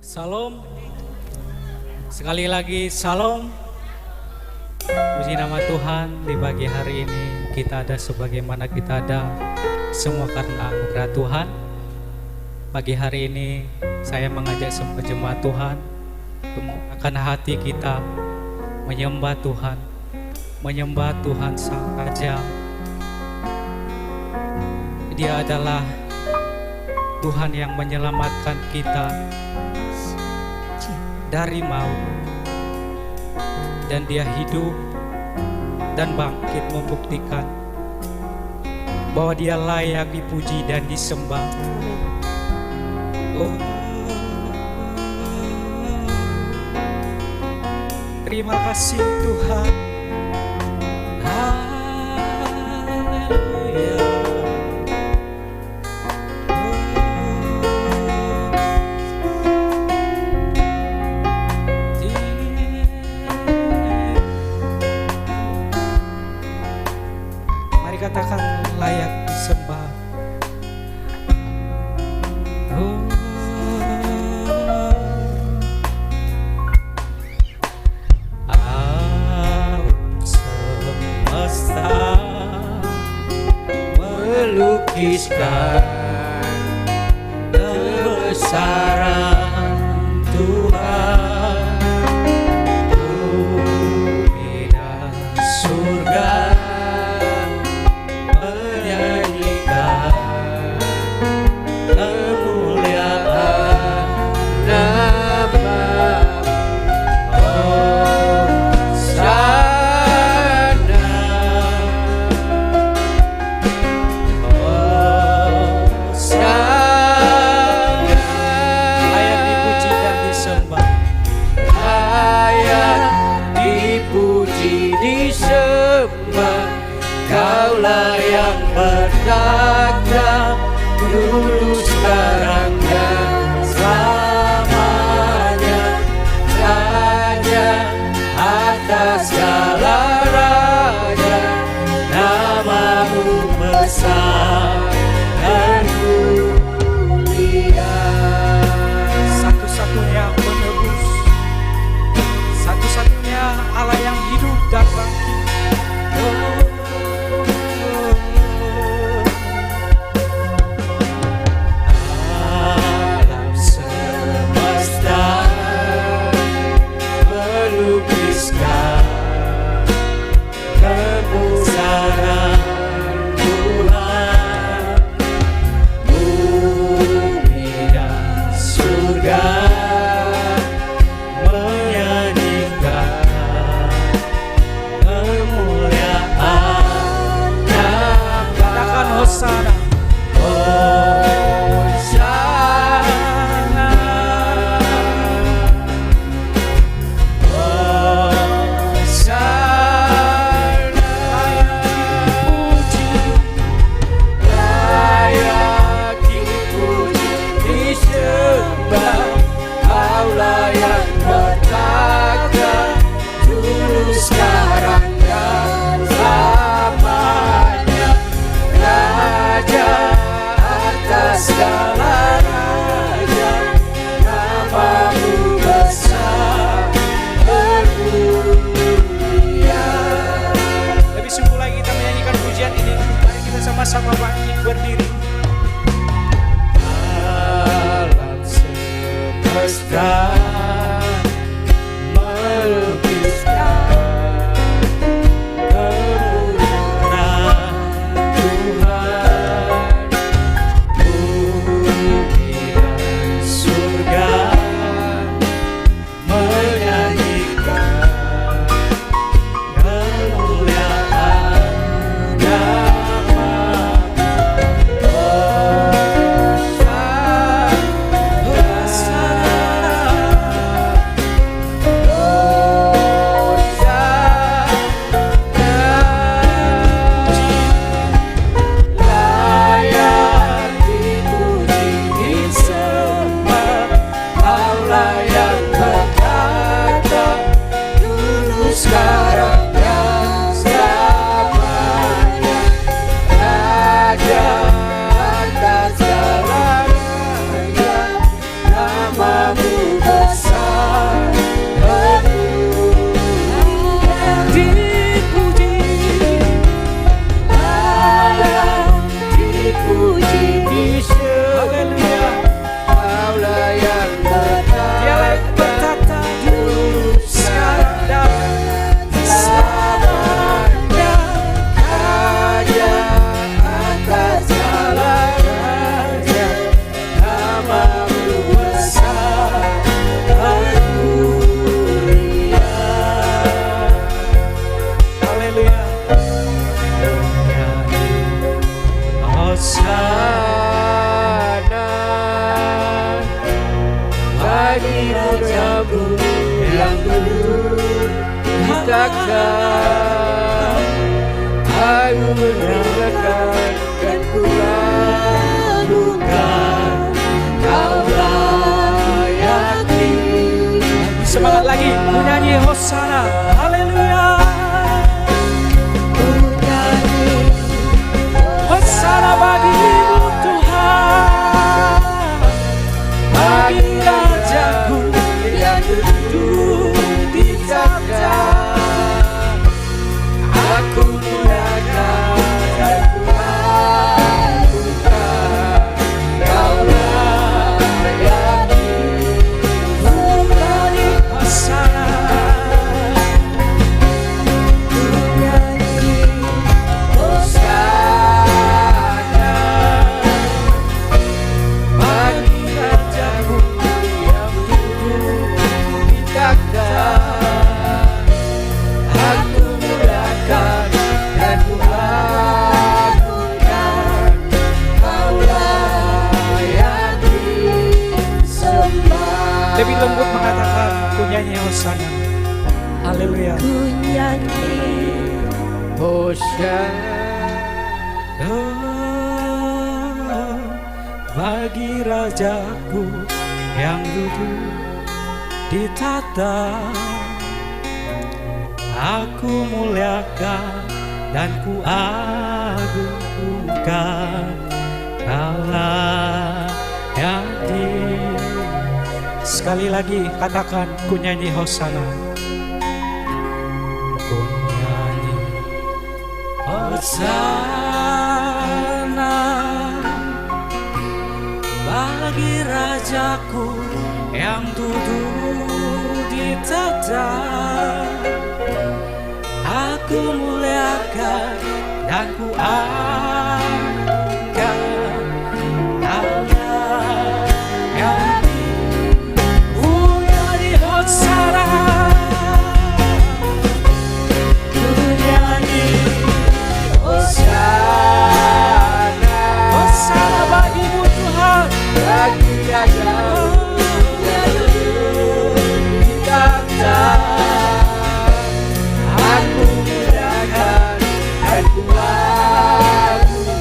Salam. Sekali lagi salam. Puji nama Tuhan, di pagi hari ini kita ada sebagaimana kita ada, semua karena anugerah Tuhan. Pagi hari ini saya mengajak semua jemaat Tuhan untuk menggunakan hati kita menyembah Tuhan Sang Raja. Dia adalah Tuhan yang menyelamatkan kita dari maut, dan Dia hidup dan bangkit membuktikan bahwa Dia layak dipuji dan disembah. Oh, terima kasih Tuhan. Haleluya. Katakan layak disembah. Alam semesta melukiskan kebesaran Tuhan. Bumi dan surga Kaulah yang bertakhta dulu, sekarang dan selamanya, Raja atas segala raja. Namamu besar dan mulia. Satu-satunya penebus, satu-satunya Allah yang hidup dan bangkit. Sama-sama bangkit berdiri. Alam semesta melukiskan kemuliaan Tuhan. Bumi dan surga menyanyikan kemuliaan namamu bagi Rajamu yang duduk di takhta. Aku meninggalkan dan kulakukan, Kau layaki. Semangat lagi, menyanyi Hosana, haleluya. Hosana bagimu Tuhan, bagi Rajaku yang duduk di takhta. Aku muliakan dan kulakukan, Kau layaki. menyanyi Hosana. Hosana bagi Rajamu yang duduk di takhta. Aku muliakan dan kulakukan, Kau layaki sembah. Lebih lembut mengatakan, ku nyanyi Hosana, haleluya. Ku nyanyi Hosana Bagi Rajaku yang duduk di takhta. Aku muliakan dan ku agungkan, Kau layaki. Sekali lagi katakan, ku nyanyi Hosana. Ku nyanyi Hosana bagi Rajaku yang duduk di takhta. Aku muliakan dan ku angkat, Kau layaki. Ku nyanyi Hosana, ku nyanyi Hosana Hosana bagimu Tuhan, bagi Rajamu yang duduk di takhta. Aku muliakan dan kulakukan,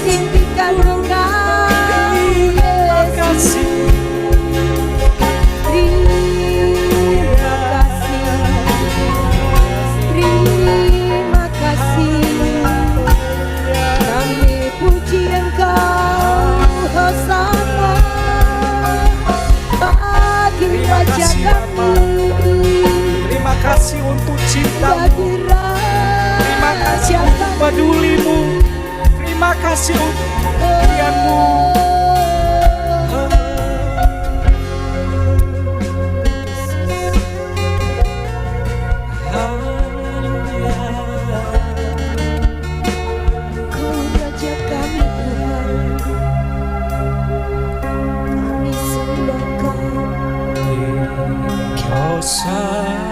impikan Engkau Yesus. Terima kasih, kami puji Engkau, Hosana bagi Raja kami. Terima kasih untuk cintamu. Bagi Terima kasih Raja untuk kami. pedulimu. Terima kasih untuk pemberianmu. Kau Raja kami Tuhan, kami sembah Kau. Hosana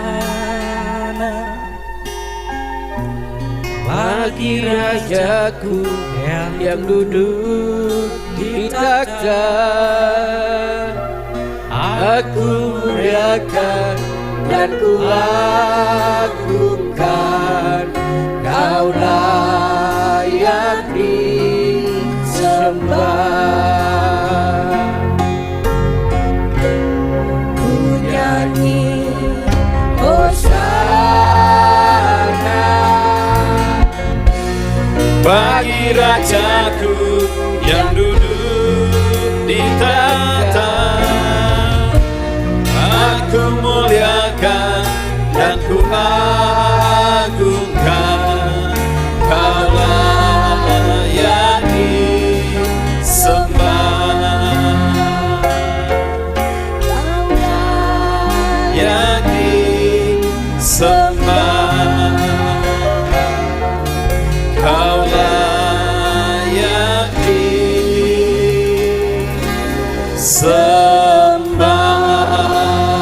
Bagi Rajaku yang duduk di takhta, aku muliakan dan ku agungkan. Kau layak disembah. Ku nyanyi Hosana bagi Rajaku yang duduk di tahta, aku muliakan dan ku agungkan. Kau layak disembah, Kau layak disembah. Kau layak disembah.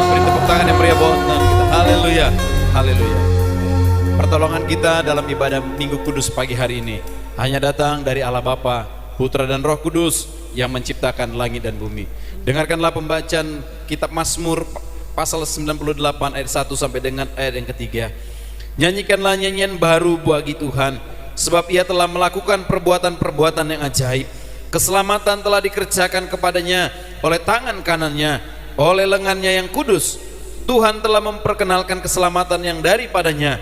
Beri tepuk tangan yang meriah buat Tuhan kita. Haleluya, haleluya. Pertolongan kita dalam ibadah Minggu Kudus pagi hari ini hanya datang dari Allah Bapa, Putra dan Roh Kudus yang menciptakan langit dan bumi. Dengarkanlah pembacaan kitab Mazmur pasal 98 ayat 1 sampai dengan ayat yang ketiga. Nyanyikanlah nyanyian baru bagi Tuhan, sebab Ia telah melakukan perbuatan-perbuatan yang ajaib. Keselamatan telah dikerjakan kepadanya oleh tangan kanannya, oleh lengannya yang kudus. Tuhan telah memperkenalkan keselamatan yang daripadanya,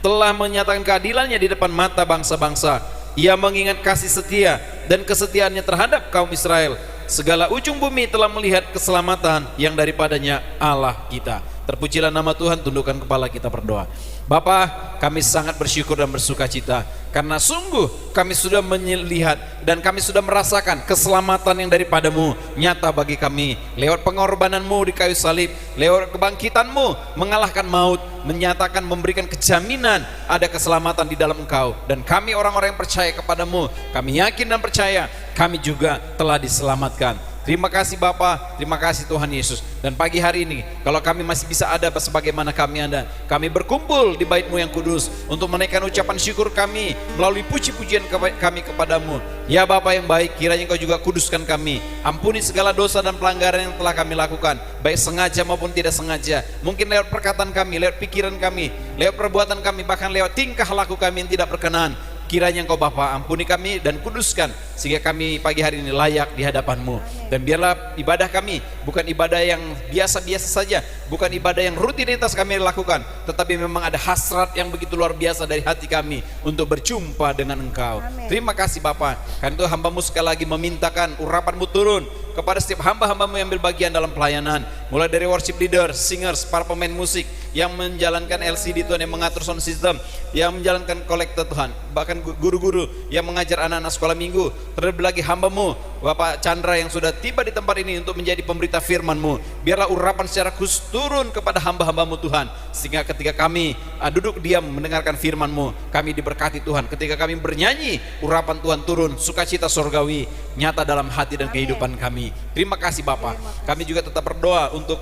telah menyatakan keadilannya di depan mata bangsa-bangsa. Ia mengingat kasih setia dan kesetiaannya terhadap kaum Israel. Segala ujung bumi telah melihat keselamatan yang daripadanya Allah kita. Terpujilah nama Tuhan, tundukkan kepala kita berdoa. Bapa, kami sangat bersyukur dan bersuka cita karena sungguh kami sudah melihat dan kami sudah merasakan keselamatan yang daripadamu nyata bagi kami lewat pengorbananmu di kayu salib, lewat kebangkitanmu mengalahkan maut, menyatakan memberikan kejaminan ada keselamatan di dalam Engkau. Dan kami orang-orang yang percaya kepadamu, kami yakin dan percaya kami juga telah diselamatkan. Terima kasih Bapa, terima kasih Tuhan Yesus. Dan pagi hari ini kalau kami masih bisa ada sebagaimana kami ada, kami berkumpul di bait-Mu yang kudus untuk menaikkan ucapan syukur kami melalui puji-pujian kami kepadamu. Ya Bapa yang baik, kiranya Engkau juga kuduskan kami. Ampuni segala dosa dan pelanggaran yang telah kami lakukan, baik sengaja maupun tidak sengaja. Mungkin lewat perkataan kami, lewat pikiran kami, lewat perbuatan kami, bahkan lewat tingkah laku kami yang tidak berkenan. Kiranya Engkau Bapa ampuni kami dan kuduskan sehingga kami pagi hari ini layak di hadapan-Mu. Dan biarlah ibadah kami bukan ibadah yang biasa-biasa saja, bukan ibadah yang rutinitas kami lakukan, tetapi memang ada hasrat yang begitu luar biasa dari hati kami untuk berjumpa dengan Engkau. Amin. Terima kasih Bapa. Karena itu hamba-Mu sekali lagi memintakan urapan-Mu turun kepada setiap hamba-hamba-Mu yang ambil bagian dalam pelayanan, mulai dari worship leader, singers, para pemain musik yang menjalankan LCD Tuhan, yang mengatur sound system, yang menjalankan kolektor Tuhan, bahkan guru-guru yang mengajar anak-anak sekolah minggu. Terlebih lagi hamba-Mu Bapak Chandra yang sudah tiba di tempat ini untuk menjadi pemberita firman-Mu. Biarlah urapan secara khusus turun kepada hamba-hamba-Mu Tuhan, sehingga ketika kami duduk diam mendengarkan firman-Mu, kami diberkati Tuhan. Ketika kami bernyanyi, urapan Tuhan turun, sukacita surgawi nyata dalam hati dan kehidupan kami. Terima kasih Bapak. Kami juga tetap berdoa untuk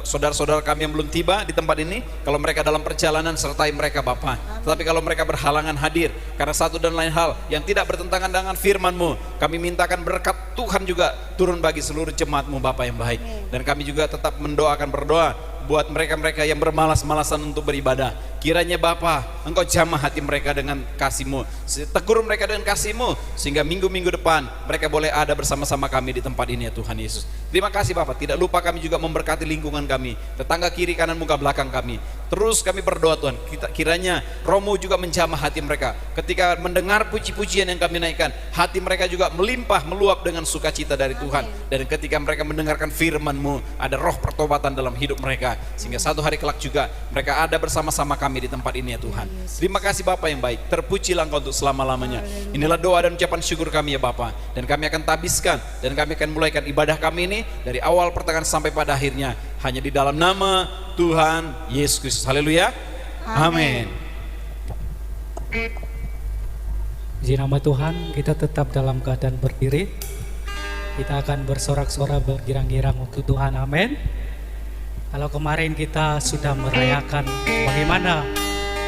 saudara-saudara kami yang belum tiba di tempat ini. Kalau mereka dalam perjalanan, sertai mereka Bapak. Tetapi kalau mereka berhalangan hadir karena satu dan lain hal yang tidak bertentangan dengan firman-Mu, kami mintakan berkat Tuhan juga turun bagi seluruh jemaat-Mu Bapak yang baik. Dan kami juga tetap berdoa buat mereka-mereka yang bermalas-malasan untuk beribadah. Kiranya Bapa, Engkau jamah hati mereka dengan kasih-Mu, tegur mereka dengan kasih-Mu, sehingga minggu-minggu depan mereka boleh ada bersama-sama kami di tempat ini ya Tuhan Yesus. Terima kasih Bapa, tidak lupa kami juga memberkati lingkungan kami, tetangga kiri kanan muka belakang kami. Terus kami berdoa Tuhan, kiranya Roh-Mu juga menjamah hati mereka. Ketika mendengar puji-pujian yang kami naikkan, hati mereka juga melimpah meluap dengan sukacita dari Tuhan. Dan ketika mereka mendengarkan firman-Mu, ada roh pertobatan dalam hidup mereka, sehingga satu hari kelak juga mereka ada bersama-sama kami di tempat ini ya Tuhan. Terima kasih Bapa yang baik, terpujilah Engkau untuk selama-lamanya. Inilah doa dan ucapan syukur kami ya Bapa, dan kami akan tabiskan dan kami akan mulaikan ibadah kami ini dari awal pertengahan sampai pada akhirnya hanya di dalam nama Tuhan Yesus Kristus. Haleluya. Amin. Puji nama Tuhan, kita tetap dalam keadaan berdiri. Kita akan bersorak-sorak bergirang-girang untuk Tuhan. Amin. Kalau kemarin kita sudah merayakan bagaimana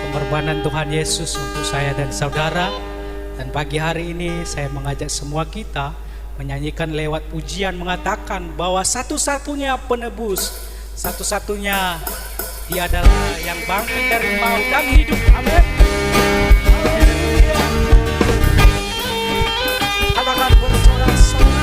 pengorbanan Tuhan Yesus untuk saya dan saudara, dan pagi hari ini saya mengajak semua kita menyanyikan lewat pujian mengatakan bahwa satu-satunya penebus, satu-satunya Dia adalah yang bangkit dari maut dan hidup. Amin. Katakan bersorak-sorak.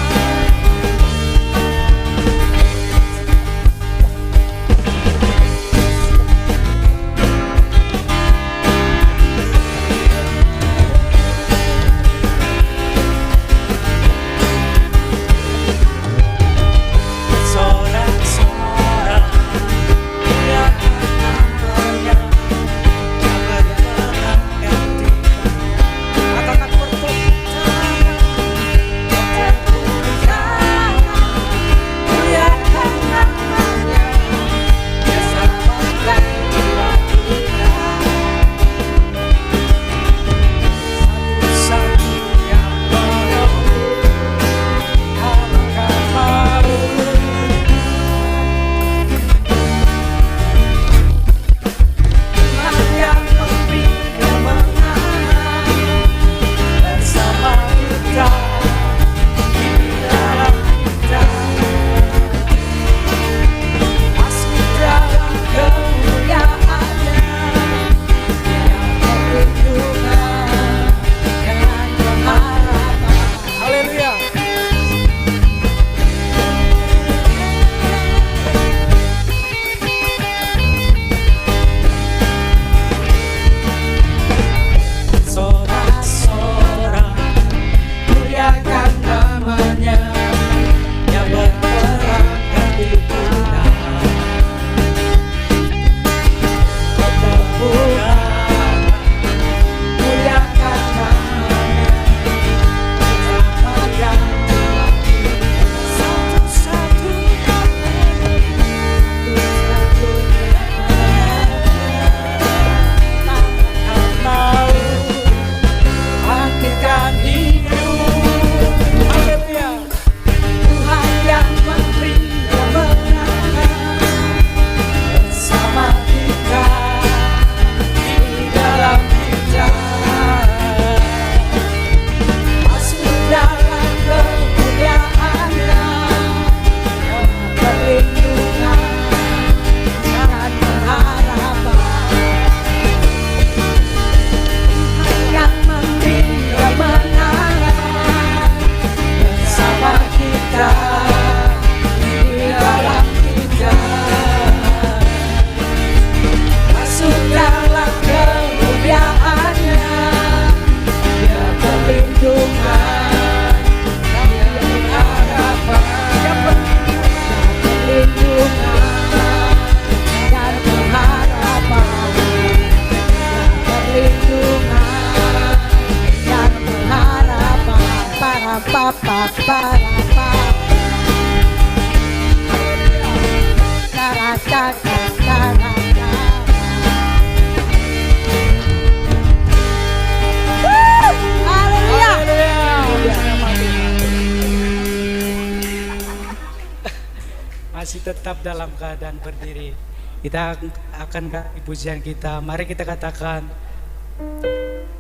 Masih tetap dalam keadaan berdiri. Kita akan pujian kita. Mari kita katakan,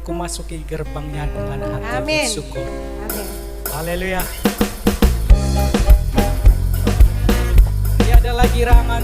ku masuki gerbangnya dengan hati bersyukur. Amin. Haleluya. Tiada lagi rangan.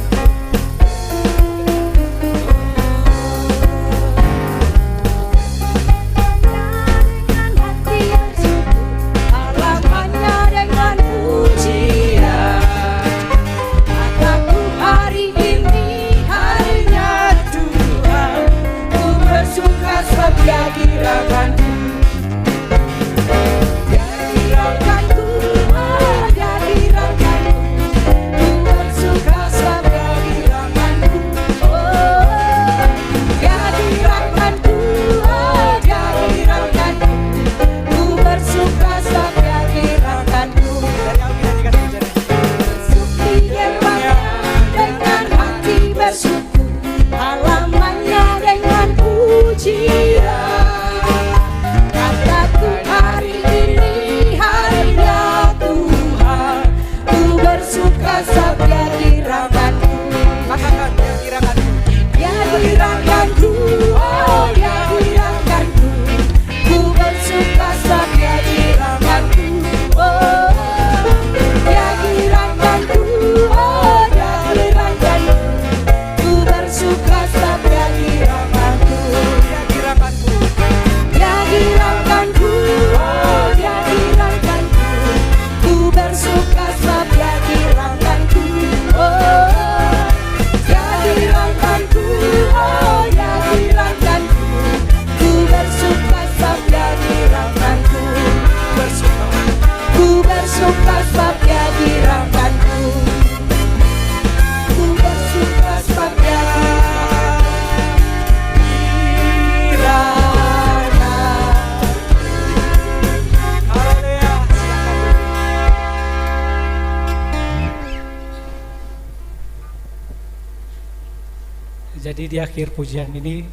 Jadi di akhir pujian ini,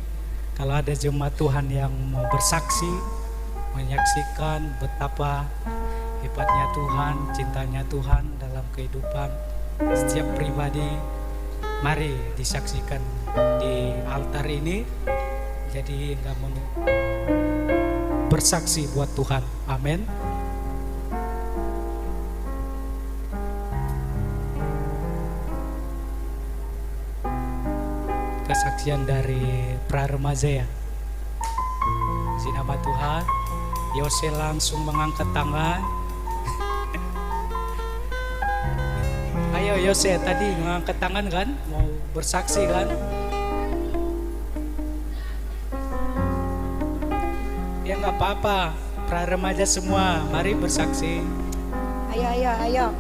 kalau ada jemaat Tuhan yang mau bersaksi, menyaksikan betapa hebatnya Tuhan, cintanya Tuhan dalam kehidupan setiap pribadi, mari disaksikan di altar ini. Jadi nggak mau bersaksi buat Tuhan. Amin. Kesaksian dari pra remaja ya. Di nama Tuhan, Yose langsung mengangkat tangan. Ayo Yose, tadi mengangkat tangan kan, mau bersaksi kan? Ya nggak apa-apa, pra remaja semua, mari bersaksi. Ayo.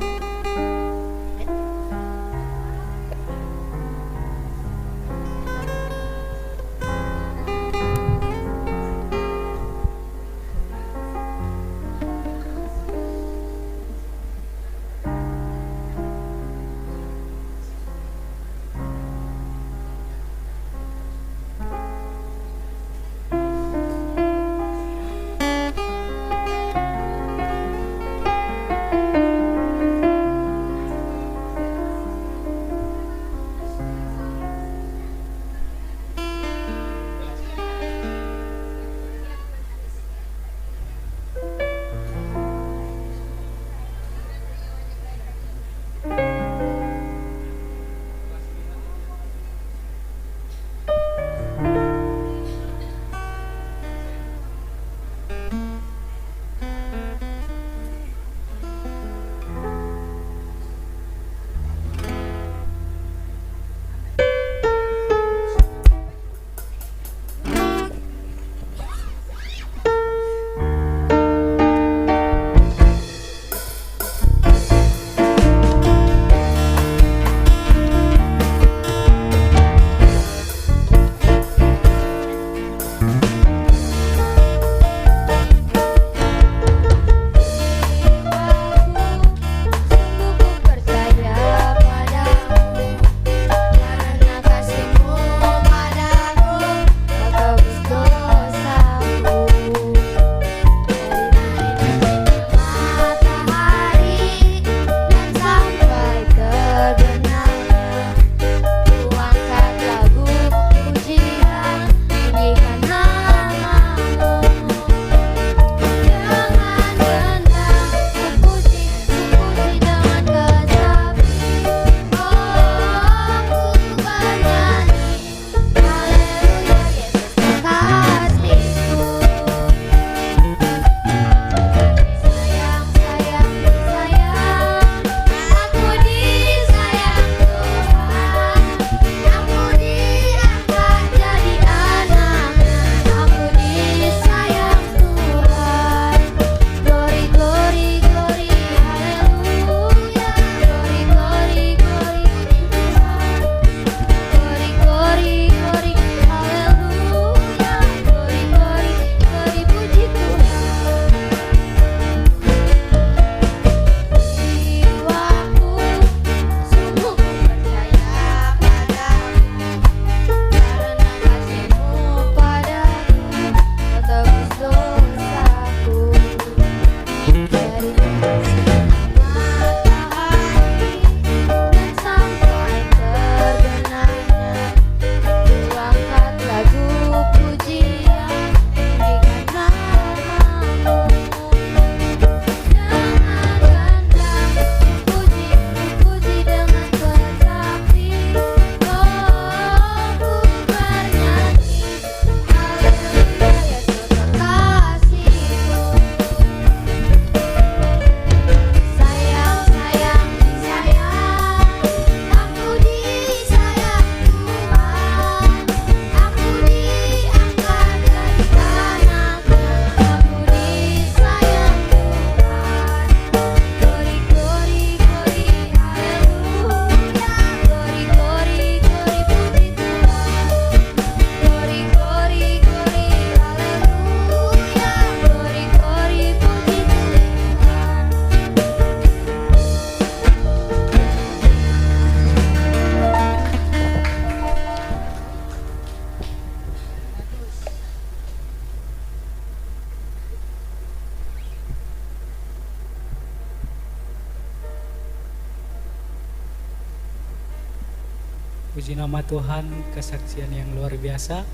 Puji nama Tuhan, kesaksian yang luar biasa.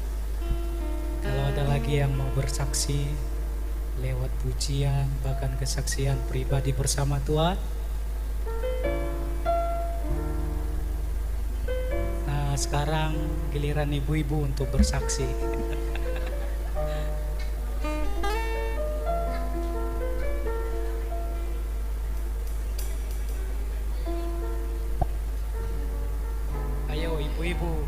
Kalau ada lagi yang mau bersaksi lewat pujian, bahkan kesaksian pribadi bersama Tuhan. Nah, sekarang giliran ibu-ibu untuk bersaksi. Ayo ibu-ibu.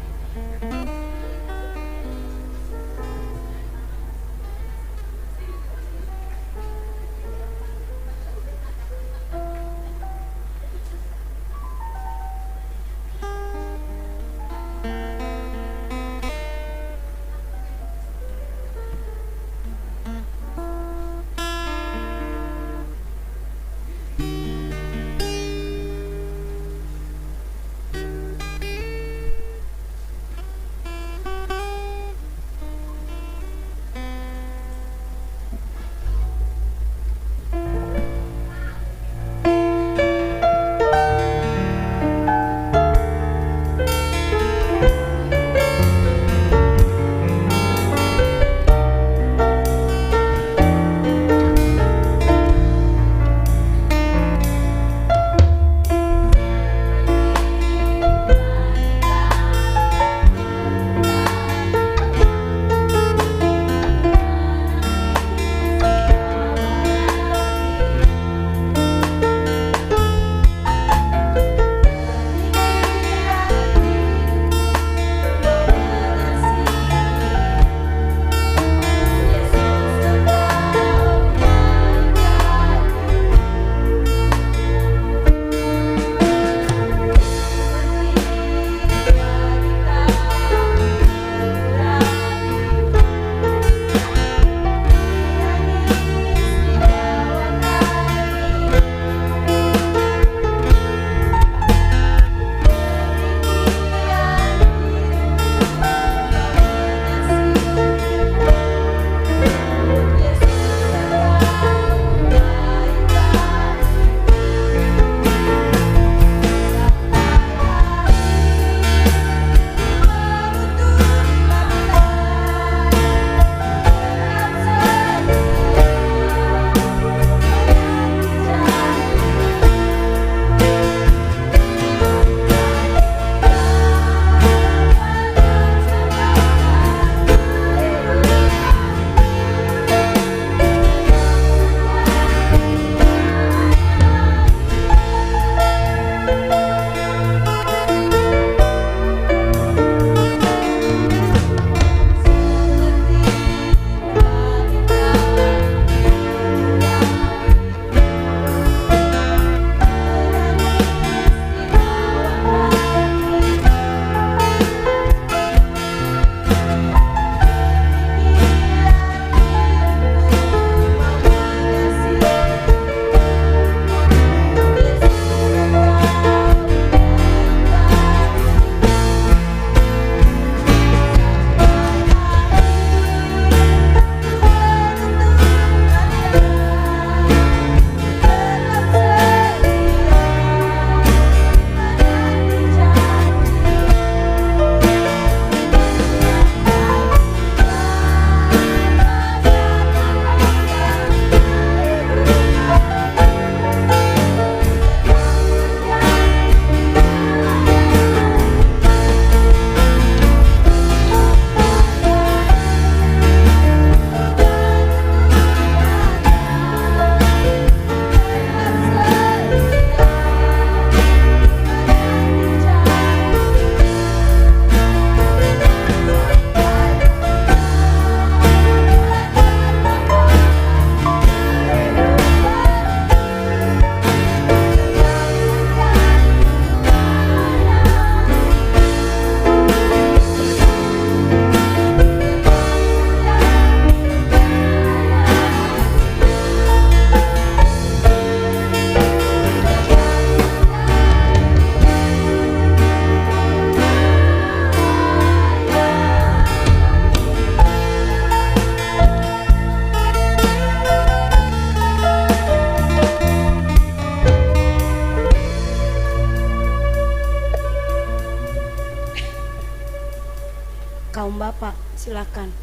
Om Bapak, silakan.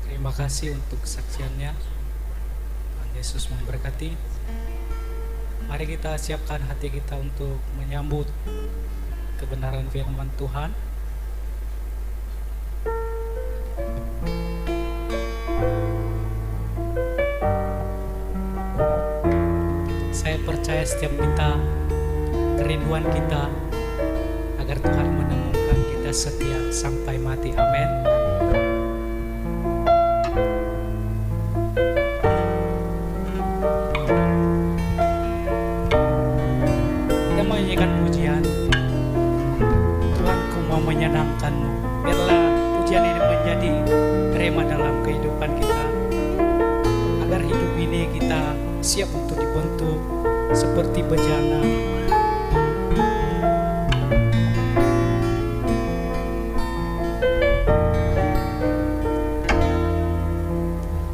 Terima kasih untuk kesaksiannya. Tuhan Yesus memberkati. Mari kita siapkan hati kita untuk menyambut kebenaran firman Tuhan. Saya percaya setiap kita, kerinduan kita agar Tuhan menemukan kita setia sampai mati. Amin. Kita menyanyikan pujian, Tuhanku mau menyenangkanmu. Biarlah pujian ini menjadi rema dalam kehidupan kita, agar hidup ini kita siap untuk dibentuk seperti bejana.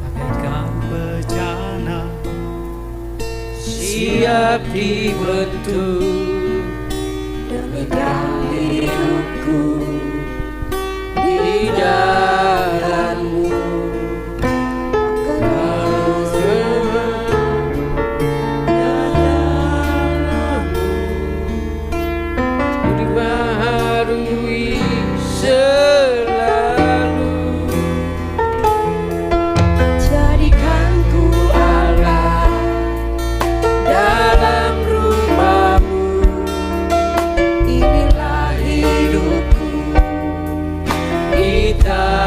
Bagaikan bejana siap dibentuk, Demikian hidupku di dalammu. Dibaharui selalu, jadikan ku Allah dalam rumahmu. Inilah hidupku di tanah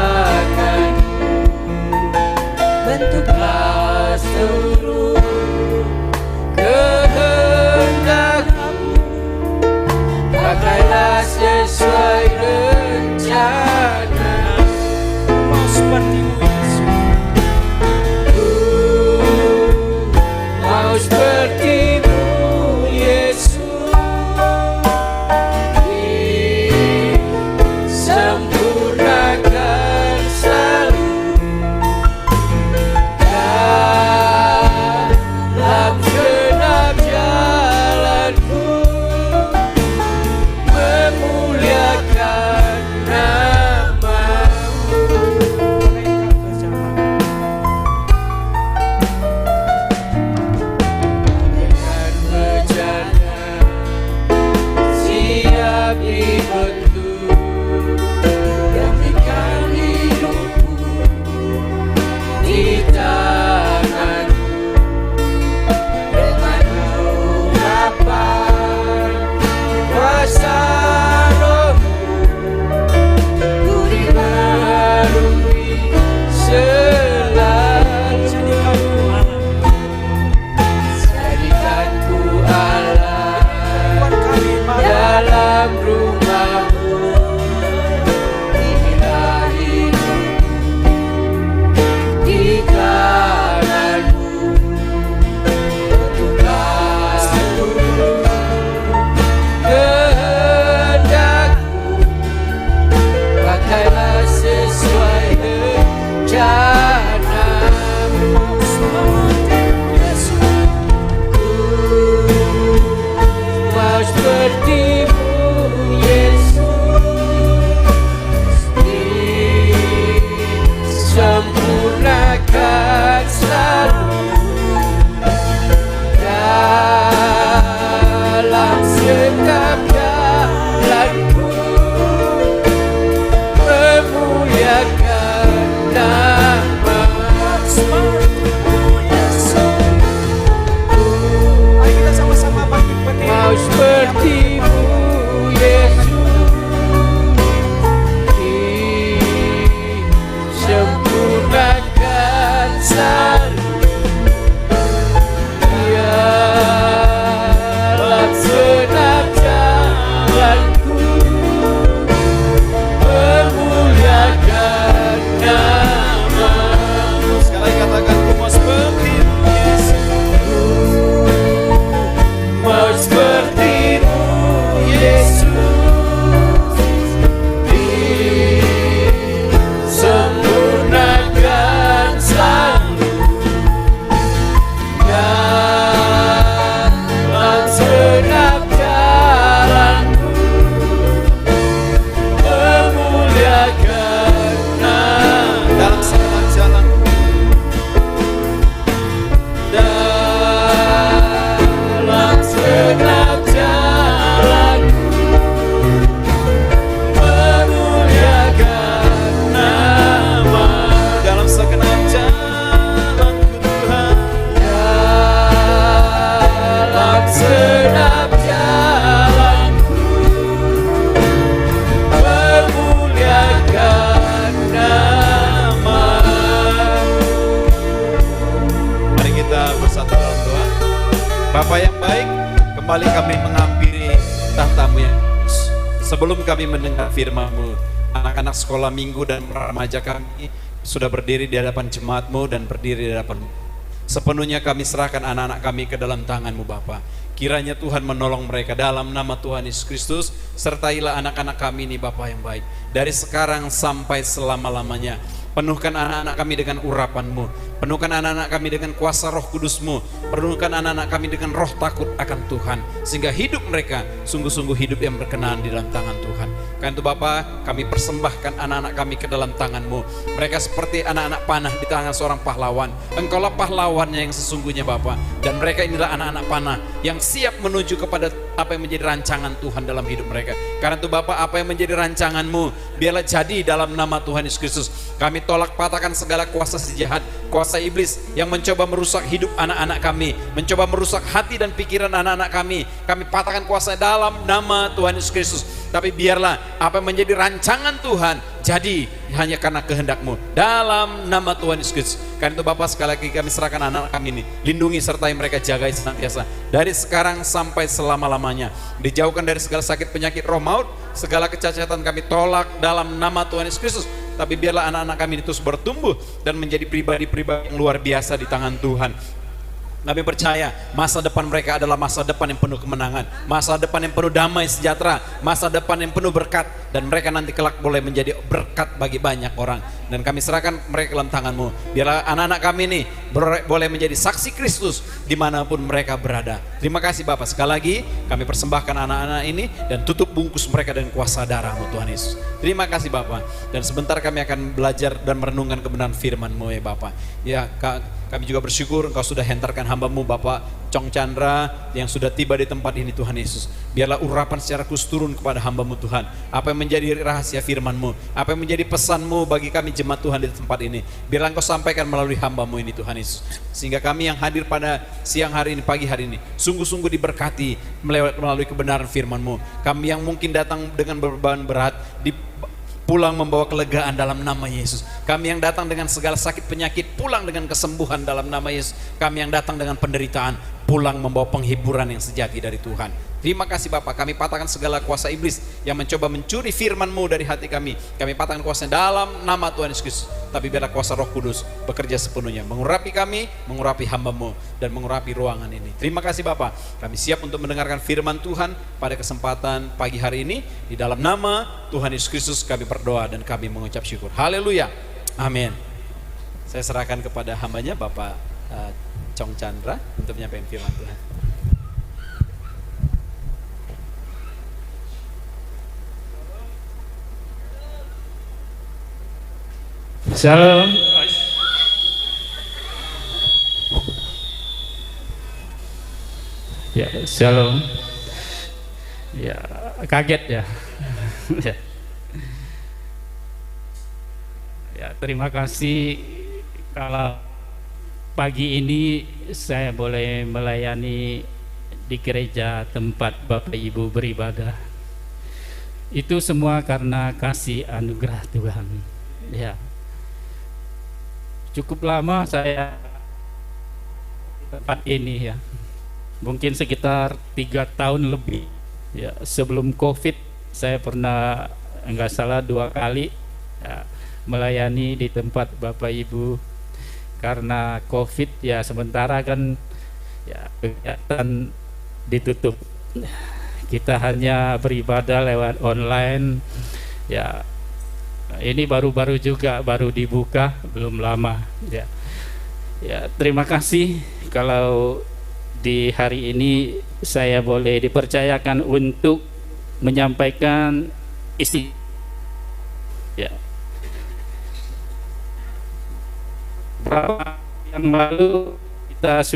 kembali kami menghampiri tahta-Mu yang kudus. Sebelum kami mendengar firman-Mu, anak-anak sekolah minggu dan remaja kami sudah berdiri di hadapan jemaat-Mu dan berdiri di hadapan-Mu. Sepenuhnya kami serahkan anak-anak kami ke dalam tangan-Mu Bapa. Kiranya Tuhan menolong mereka dalam nama Tuhan Yesus Kristus. Sertailah anak-anak kami ini Bapa yang baik, dari sekarang sampai selama-lamanya. Penuhkan anak-anak kami dengan urapan-Mu, penuhkan anak-anak kami dengan kuasa Roh Kudus-Mu, penuhkan anak-anak kami dengan roh takut akan Tuhan, sehingga hidup mereka sungguh-sungguh hidup yang berkenan di dalam tangan Tuhan. Karena itu Bapa, kami persembahkan anak-anak kami ke dalam tangan-Mu. Mereka seperti anak-anak panah di tangan seorang pahlawan. Engkaulah pahlawannya yang sesungguhnya Bapa, dan mereka inilah anak-anak panah yang siap menuju kepada apa yang menjadi rancangan Tuhan dalam hidup mereka. Karena itu Bapa, apa yang menjadi rancangan-Mu biarlah jadi dalam nama Tuhan Yesus Kristus. Kami tolak patahkan segala kuasa sejahat, kuasa iblis yang mencoba merusak hidup anak-anak kami, mencoba merusak hati dan pikiran anak-anak kami. Kami patahkan kuasa dalam nama Tuhan Yesus Kristus. Tapi biarlah apa yang menjadi rancangan Tuhan jadi hanya karena kehendak-Mu dalam nama Tuhan Yesus Kristus. Karena itu Bapa, sekali lagi kami serahkan anak-anak kami ini, lindungi sertai mereka, jagai senantiasa dari sekarang sampai selama-lamanya. Dijauhkan dari segala sakit penyakit roh maut, segala kecacatan kami tolak dalam nama Tuhan Yesus Kristus. Tapi biarlah anak-anak kami ini terus bertumbuh dan menjadi pribadi-pribadi yang luar biasa di tangan Tuhan. Kami percaya masa depan mereka adalah masa depan yang penuh kemenangan, masa depan yang penuh damai sejahtera, masa depan yang penuh berkat, dan mereka nanti kelak boleh menjadi berkat bagi banyak orang. Dan kami serahkan mereka dalam tangan-Mu. Biarlah anak-anak kami ini boleh menjadi saksi Kristus dimanapun mereka berada. Terima kasih Bapak. Sekali lagi kami persembahkan anak-anak ini dan tutup bungkus mereka dengan kuasa darah-Mu Tuhan Yesus. Terima kasih Bapak. Dan sebentar kami akan belajar dan merenungkan kebenaran firman-Mu ya Bapak. Ya, kami juga bersyukur Engkau sudah hentarkan hamba-Mu Bapak Cong Chandra yang sudah tiba di tempat ini Tuhan Yesus. Biarlah urapan secara khusus turun kepada hamba-Mu Tuhan. Apa yang menjadi rahasia firman-Mu, apa yang menjadi pesan-Mu bagi kami jemaat Tuhan di tempat ini, biarlah Engkau sampaikan melalui hamba-Mu ini Tuhan Yesus. Sehingga kami yang hadir pada siang hari ini, pagi hari ini, sungguh-sungguh diberkati melalui kebenaran firman-Mu. Kami yang mungkin datang dengan beban berat, pulang membawa kelegaan dalam nama Yesus. Kami yang datang dengan segala sakit penyakit, pulang dengan kesembuhan dalam nama Yesus. Kami yang datang dengan penderitaan, pulang membawa penghiburan yang sejati dari Tuhan. Terima kasih Bapak, kami patahkan segala kuasa iblis yang mencoba mencuri firman-Mu dari hati kami. Kami patahkan kuasanya dalam nama Tuhan Yesus Kristus. Tapi biarlah kuasa Roh Kudus bekerja sepenuhnya, mengurapi kami, mengurapi hamba-Mu, dan mengurapi ruangan ini. Terima kasih Bapak, kami siap untuk mendengarkan firman Tuhan pada kesempatan pagi hari ini. Di dalam nama Tuhan Yesus Kristus kami berdoa dan kami mengucap syukur. Haleluya, amin. Saya serahkan kepada hambanya Bapak Cong Chandra untuk menyampaikan firman Tuhan. Shalom. Ya, shalom. Ya, kaget ya. Ya, terima kasih kalau pagi ini saya boleh melayani di gereja tempat Bapak Ibu beribadah. Itu semua karena kasih anugerah Tuhan. Ya. Cukup lama saya tempat ini ya, mungkin sekitar 3 tahun lebih ya. Sebelum COVID saya pernah enggak salah 2 kali ya, melayani di tempat Bapak Ibu. Karena COVID ya sementara kan ya kegiatan ditutup, kita hanya beribadah lewat online ya. Ini baru-baru juga, baru dibuka, belum lama ya. Ya, terima kasih kalau di hari ini saya boleh dipercayakan untuk menyampaikan isi ya. Beberapa yang lalu kita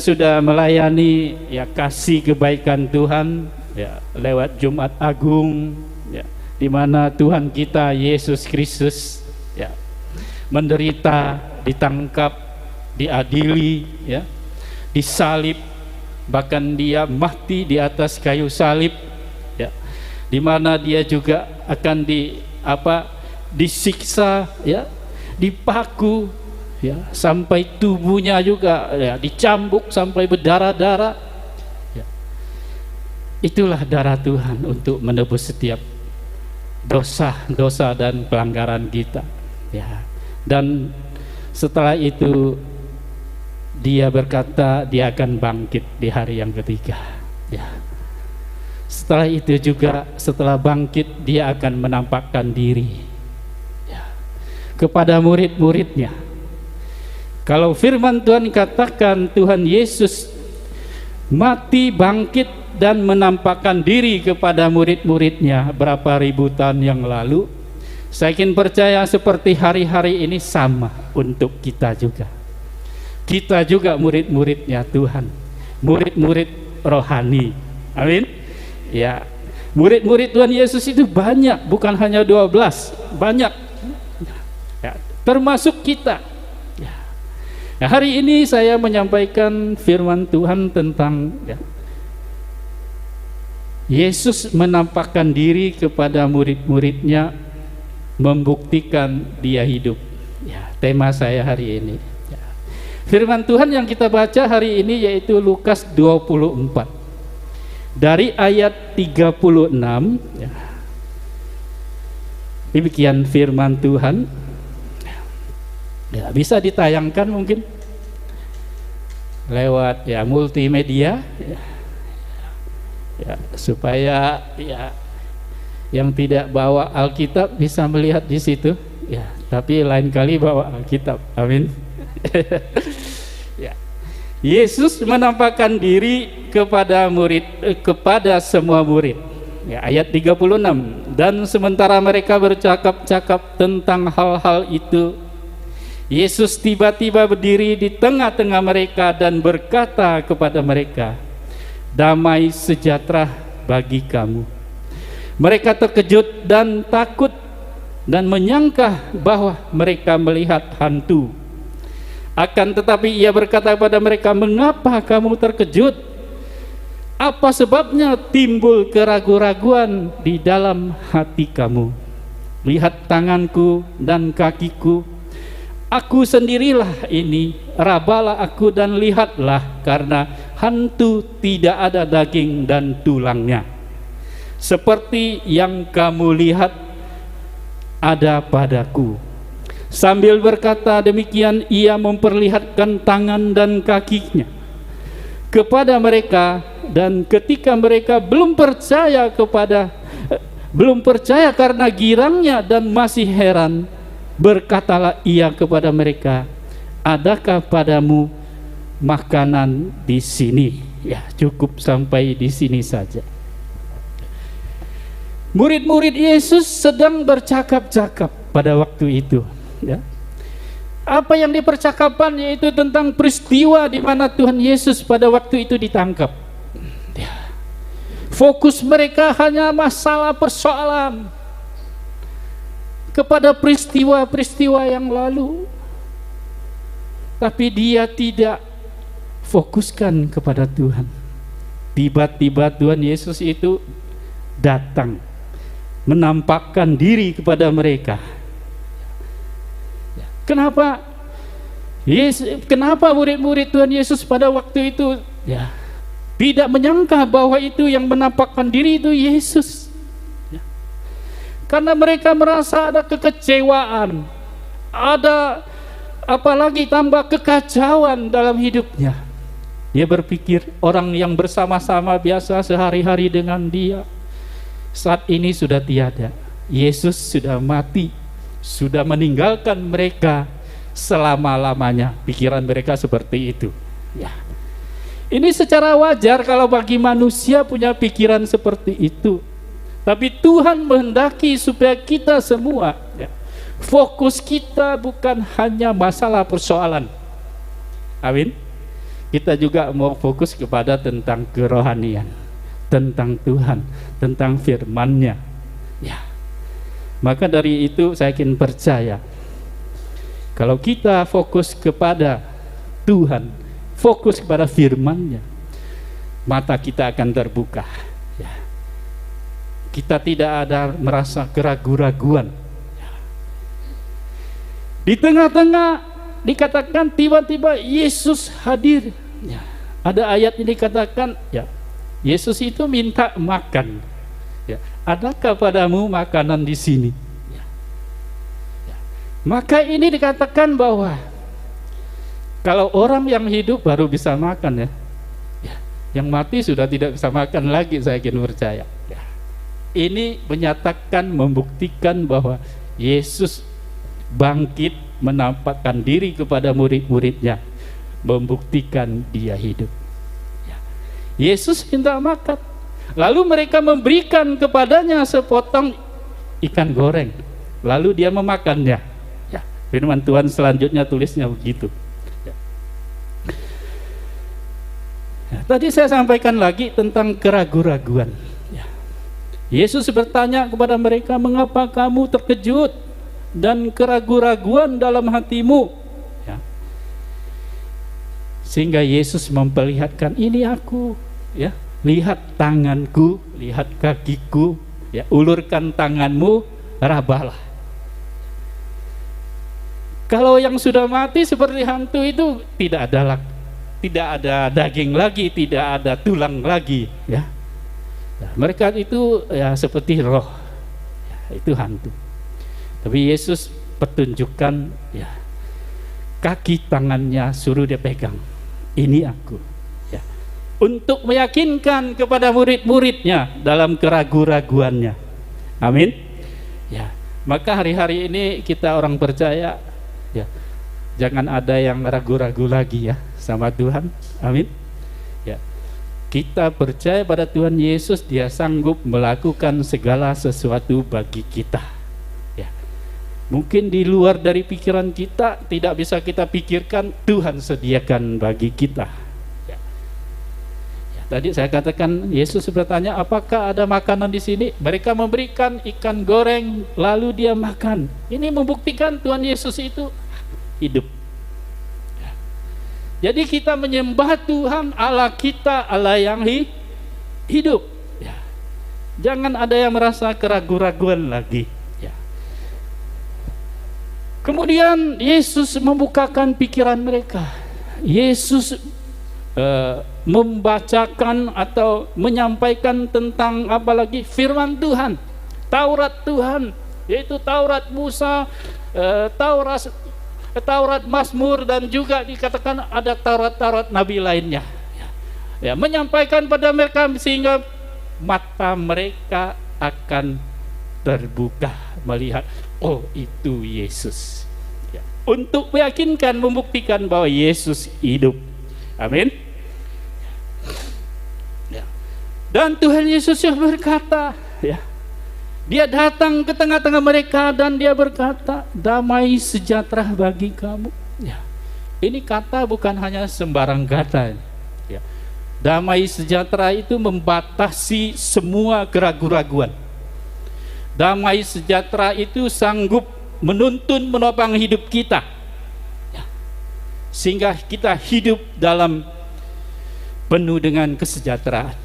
sudah melayani, ya kasih kebaikan Tuhan ya lewat Jumat Agung ya, di mana Tuhan kita Yesus Kristus ya menderita, ditangkap, diadili ya, disalib, bahkan dia mati di atas kayu salib ya, di mana dia juga akan disiksa ya, dipaku, ya, sampai tubuhnya juga ya, dicambuk sampai berdarah-darah. Ya. Itulah darah Tuhan untuk menebus setiap dosa dan pelanggaran kita. Ya. Dan setelah itu dia berkata dia akan bangkit di hari yang ketiga. Ya. Setelah itu juga, setelah bangkit, dia akan menampakkan diri ya, kepada murid-muridnya. Kalau firman Tuhan katakan Tuhan Yesus mati, bangkit, dan menampakkan diri kepada murid-muridnya berapa ribu tahun yang lalu, saya ingin percaya seperti hari-hari ini sama untuk kita juga. Kita juga murid-muridnya Tuhan, murid-murid rohani. Amin. Ya, murid-murid Tuhan Yesus itu banyak, bukan hanya 12, banyak ya, termasuk kita ya. Nah, hari ini saya menyampaikan firman Tuhan tentang ya, Yesus menampakkan diri kepada murid-muridnya, membuktikan dia hidup ya, tema saya hari ini ya. Firman Tuhan yang kita baca hari ini yaitu Lukas 24 dari ayat 36 ya. Demikian firman Tuhan ya, bisa ditayangkan mungkin lewat ya multimedia ya, ya, supaya ya yang tidak bawa Alkitab bisa melihat di situ ya, tapi lain kali bawa Alkitab. Amin. Ya. Yesus menampakkan diri kepada kepada semua murid. Ya, ayat 36. Dan sementara mereka bercakap-cakap tentang hal-hal itu, Yesus tiba-tiba berdiri di tengah-tengah mereka dan berkata kepada mereka, "Damai sejahtera bagi kamu." Mereka terkejut dan takut dan menyangka bahwa mereka melihat hantu. Akan tetapi ia berkata kepada mereka, "Mengapa kamu terkejut? Apa sebabnya timbul keraguan-raguan di dalam hati kamu? Lihat tanganku dan kakiku, aku sendirilah ini. Rabalah aku dan lihatlah, karena hantu tidak ada daging dan tulangnya, seperti yang kamu lihat ada padaku." Sambil berkata demikian, ia memperlihatkan tangan dan kakinya kepada mereka, dan ketika mereka belum percaya karena girangnya dan masih heran, berkatalah ia kepada mereka, "Adakah padamu makanan di sini?" Ya, cukup sampai di sini saja. Murid-murid Yesus sedang bercakap-cakap pada waktu itu. Ya. Apa yang dipercakapan yaitu tentang peristiwa di mana Tuhan Yesus pada waktu itu ditangkap. Ya. Fokus mereka hanya masalah persoalan kepada peristiwa-peristiwa yang lalu, tapi dia tidak fokuskan kepada Tuhan. Tiba-tiba Tuhan Yesus itu datang, menampakkan diri kepada mereka. Kenapa murid-murid Tuhan Yesus pada waktu itu ya tidak menyangka bahwa itu yang menampakkan diri itu Yesus ya. Karena mereka merasa ada kekecewaan, ada apalagi tambah kekacauan dalam hidupnya. Dia berpikir orang yang bersama-sama biasa sehari-hari dengan dia saat ini sudah tiada. Yesus sudah mati, sudah meninggalkan mereka selama-lamanya. Pikiran mereka seperti itu ya. Ini secara wajar kalau bagi manusia punya pikiran seperti itu, tapi Tuhan menghendaki supaya kita semua ya, fokus kita bukan hanya masalah persoalan. Amin. Kita juga mau fokus kepada tentang kerohanian, tentang Tuhan, tentang firman-Nya ya. Maka dari itu saya ingin percaya, kalau kita fokus kepada Tuhan, fokus kepada firman-Nya, mata kita akan terbuka ya. Kita tidak ada merasa keraguan-raguan ya. Di tengah-tengah dikatakan tiba-tiba Yesus hadir. Ya, ada ayat ini dikatakan, ya, Yesus itu minta makan. Ya, adakah padamu makanan di sini? Ya. Ya. Maka ini dikatakan bahwa kalau orang yang hidup baru bisa makan, ya. Ya, yang mati sudah tidak bisa makan lagi, saya yakin percaya. Ya. Ini menyatakan, membuktikan bahwa Yesus bangkit, menampakkan diri kepada murid-muridnya, membuktikan dia hidup. Ya. Yesus minta makan, lalu mereka memberikan kepadanya sepotong ikan goreng, lalu dia memakannya. Ya. Firman Tuhan selanjutnya tulisnya begitu. Ya, tadi saya sampaikan lagi tentang keraguan-raguan. Ya. Yesus bertanya kepada mereka, mengapa kamu terkejut dan keraguan-raguan dalam hatimu? Ya. Sehingga Yesus memperlihatkan, ini aku, ya, lihat tanganku, lihat kakiku, ya, ulurkan tanganmu, rabalah. Kalau yang sudah mati seperti hantu itu tidak ada daging lagi, tidak ada tulang lagi, ya. Nah, mereka itu ya seperti roh, ya, itu hantu. Tapi Yesus pertunjukkan, ya, kaki tangannya, suruh dia pegang, ini aku, ya, untuk meyakinkan kepada murid-muridnya dalam keraguan-raguannya. Amin. Ya, maka hari-hari ini kita orang percaya, ya, jangan ada yang ragu-ragu lagi, ya, sama Tuhan. Amin. Ya. Kita percaya pada Tuhan Yesus, dia sanggup melakukan segala sesuatu bagi kita. Ya. Mungkin di luar dari pikiran kita, tidak bisa kita pikirkan, Tuhan sediakan bagi kita. Ya. Ya, tadi saya katakan, Yesus bertanya, apakah ada makanan di sini? Mereka memberikan ikan goreng, lalu dia makan. Ini membuktikan Tuhan Yesus itu hidup. Jadi kita menyembah Tuhan Allah kita, Allah yang hidup. Ya. Jangan ada yang merasa keraguan-raguan lagi. Ya. Kemudian Yesus membukakan pikiran mereka. Yesus membacakan atau menyampaikan tentang apalagi firman Tuhan, Taurat Tuhan, yaitu Taurat Musa, Taurat Mazmur, dan juga dikatakan ada Taurat Nabi lainnya. Ya, menyampaikan pada mereka sehingga mata mereka akan terbuka melihat, oh itu Yesus. Ya, untuk meyakinkan, membuktikan bahwa Yesus hidup. Amin. Ya. Dan Tuhan Yesus yang berkata, ya, dia datang ke tengah-tengah mereka dan dia berkata, damai sejahtera bagi kamu. Ya. Ini kata bukan hanya sembarang kata. Ya. Damai sejahtera itu membatasi semua keraguan-raguan. Damai sejahtera itu sanggup menuntun, menopang hidup kita. Ya. Sehingga kita hidup dalam penuh dengan kesejahteraan.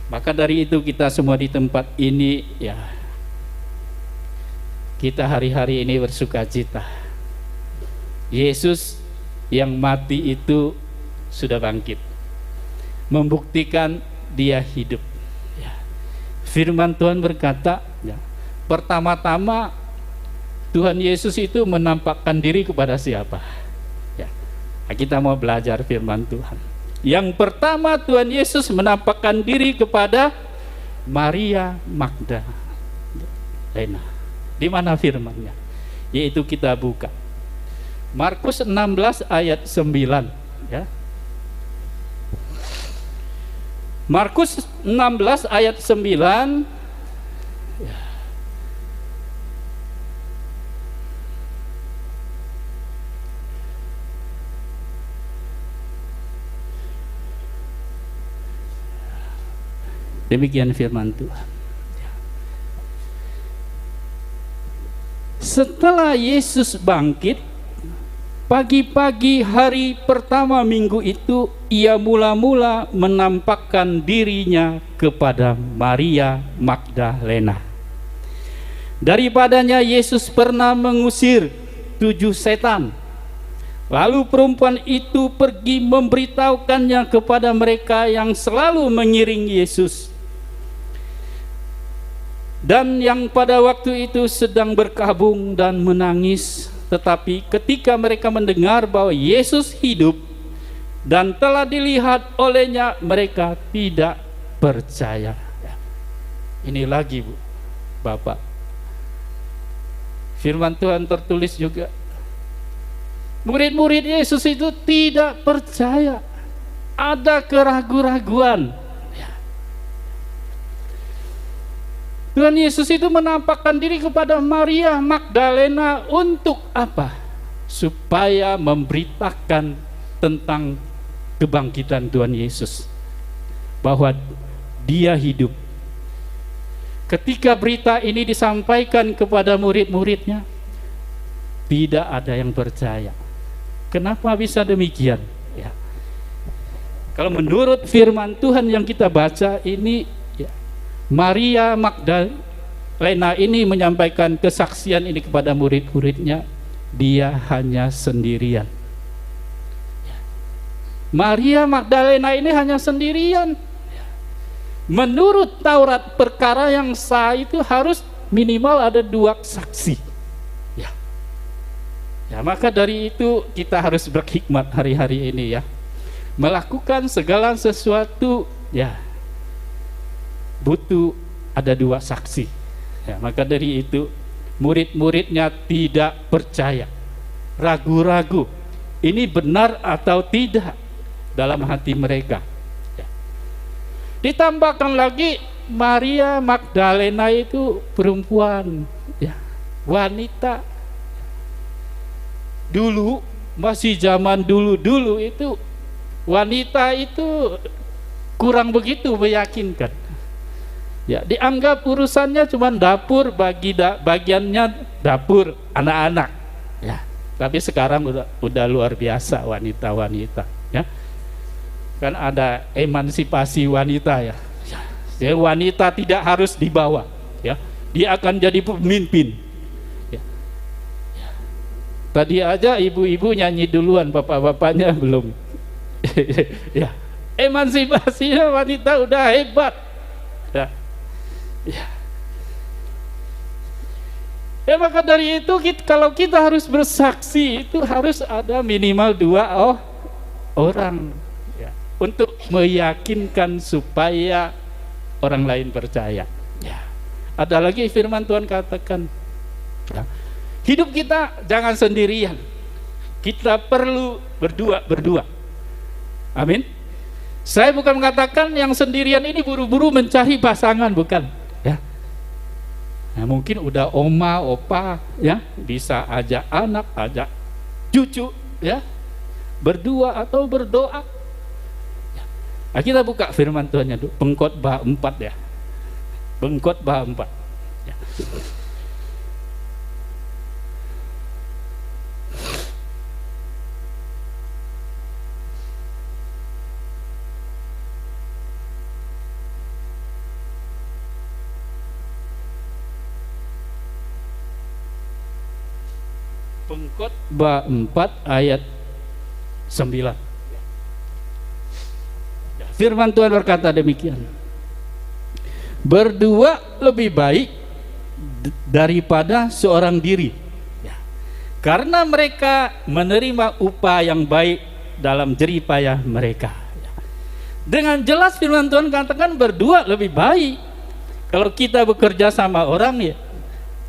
Maka dari itu kita semua di tempat ini, ya, kita hari-hari ini bersukacita. Yesus yang mati itu sudah bangkit, membuktikan dia hidup. Ya. Firman Tuhan berkata, ya, pertama-tama Tuhan Yesus itu menampakkan diri kepada siapa? Ya. Kita mau belajar firman Tuhan. Yang pertama, Tuhan Yesus menampakkan diri kepada Maria Magdalena. Di mana firman-Nya? Yaitu kita buka Markus 16 ayat 9, ya. Markus 16 ayat 9. Ya. Demikian firman Tuhan. Setelah Yesus bangkit, pagi-pagi hari pertama minggu itu, ia mula-mula menampakkan dirinya kepada Maria Magdalena Daripadanya Yesus pernah mengusir 7 setan. Lalu perempuan itu pergi memberitahukannya kepada mereka yang selalu mengiring Yesus, dan yang pada waktu itu sedang berkabung dan menangis. Tetapi ketika mereka mendengar bahwa Yesus hidup dan telah dilihat olehnya, mereka tidak percaya. Ini lagi, Bu, Bapak, firman Tuhan tertulis juga, murid-murid Yesus itu tidak percaya, ada keraguan-raguan. Tuhan Yesus itu menampakkan diri kepada Maria Magdalena untuk apa? Supaya memberitakan tentang kebangkitan Tuhan Yesus, bahwa Dia hidup. Ketika berita ini disampaikan kepada murid-muridnya, tidak ada yang percaya. Kenapa bisa demikian? Ya. Kalau menurut firman Tuhan yang kita baca ini, ya, Maria Magdalena ini menyampaikan kesaksian ini kepada murid-muridnya, dia hanya sendirian. Ya. Maria Magdalena ini hanya sendirian. Ya. Menurut Taurat, perkara yang sah itu harus minimal ada 2 saksi. Ya, maka dari itu kita harus berhikmat hari-hari ini, ya. Melakukan segala sesuatu, ya, butuh ada 2 saksi. Ya, maka dari itu murid-muridnya tidak percaya, ragu-ragu, ini benar atau tidak dalam hati mereka. Ya. Ditambahkan lagi, Maria Magdalena itu perempuan, ya, wanita. Dulu, masih zaman dulu itu, wanita itu kurang begitu meyakinkan. Ya, dianggap urusannya cuma dapur, bagiannya dapur anak-anak. Ya, tapi sekarang udah luar biasa wanita-wanita. Ya, kan ada emansipasi wanita, ya. Ya, wanita tidak harus dibawa. Ya, dia akan jadi pemimpin. Tadi aja ibu-ibu nyanyi duluan, bapak-bapaknya belum. Ya, emansipasinya wanita udah hebat. Ya. Ya. Ya, maka dari itu kalau kita harus bersaksi itu harus ada minimal 2 orang, ya, untuk meyakinkan supaya orang lain percaya. Ya. Ada lagi firman Tuhan katakan, ya, hidup kita jangan sendirian. Kita perlu berdua. Amin. Saya bukan mengatakan yang sendirian ini buru-buru mencari pasangan, bukan. Ya. Nah, mungkin udah oma, opa, ya, bisa ajak anak, ajak cucu, ya, berdua atau berdoa. Ya. Nah, kita buka firman Tuhannya dulu, Pengkhotbah 4, ya. Pengkhotbah 4. Ya. Pengkhotbah 4 ayat 9. Firman Tuhan berkata demikian, berdua lebih baik daripada seorang diri, ya, karena mereka menerima upah yang baik dalam jerih payah mereka. Ya. Dengan jelas firman Tuhan katakan berdua lebih baik. Kalau kita bekerja sama orang, ya,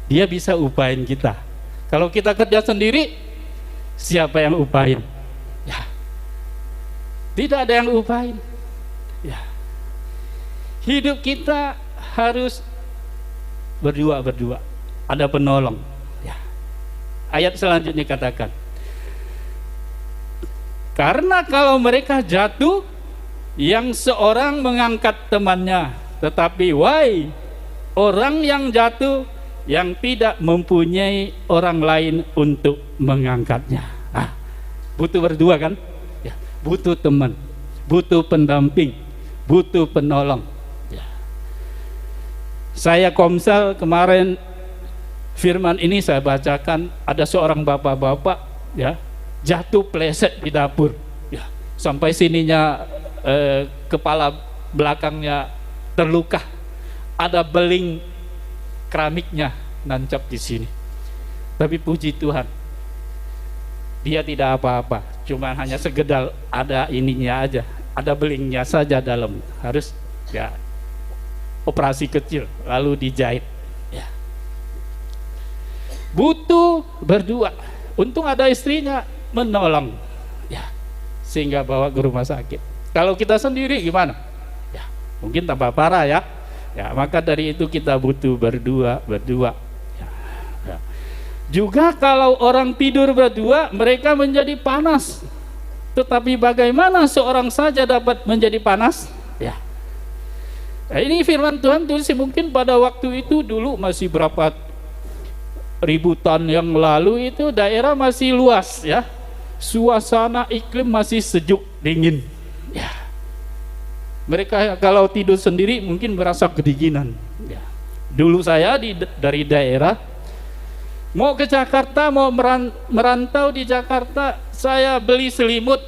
dia bisa upahin kita. Kalau kita kerja sendiri, siapa yang upahin? Ya, tidak ada yang upahin. Ya. Hidup kita harus berdua, ada penolong. Ya. Ayat selanjutnya katakan, karena kalau mereka jatuh, yang seorang mengangkat temannya, tetapi wahai orang yang jatuh, yang tidak mempunyai orang lain untuk mengangkatnya. Butuh berdua, kan? Ya, butuh teman, butuh pendamping, butuh penolong. Ya. Saya Komsel kemarin firman ini saya bacakan, ada seorang bapak-bapak ya jatuh pleset di dapur ya, sampai sininya kepala belakangnya terluka, ada beling keramiknya nancap di sini. Tapi puji Tuhan, dia tidak apa-apa, cuma hanya segedal ada ininya aja, ada belingnya saja dalam, harus ya operasi kecil lalu dijahit ya. Butuh berdua, untung ada istrinya menolong ya, sehingga bawa ke rumah sakit. Kalau kita sendiri gimana ya, mungkin tambah parah ya. Ya, maka dari itu kita butuh berdua ya, ya. Juga kalau orang tidur berdua, mereka menjadi panas. Tetapi bagaimana seorang saja dapat menjadi panas ya. Nah, ini firman Tuhan tulis mungkin pada waktu itu dulu masih berapa ribu tahun yang lalu, itu daerah masih luas ya, suasana iklim masih sejuk dingin ya. Mereka kalau tidur sendiri mungkin merasa kedinginan ya. Dulu saya dari daerah mau ke Jakarta, mau merantau di Jakarta, saya beli selimut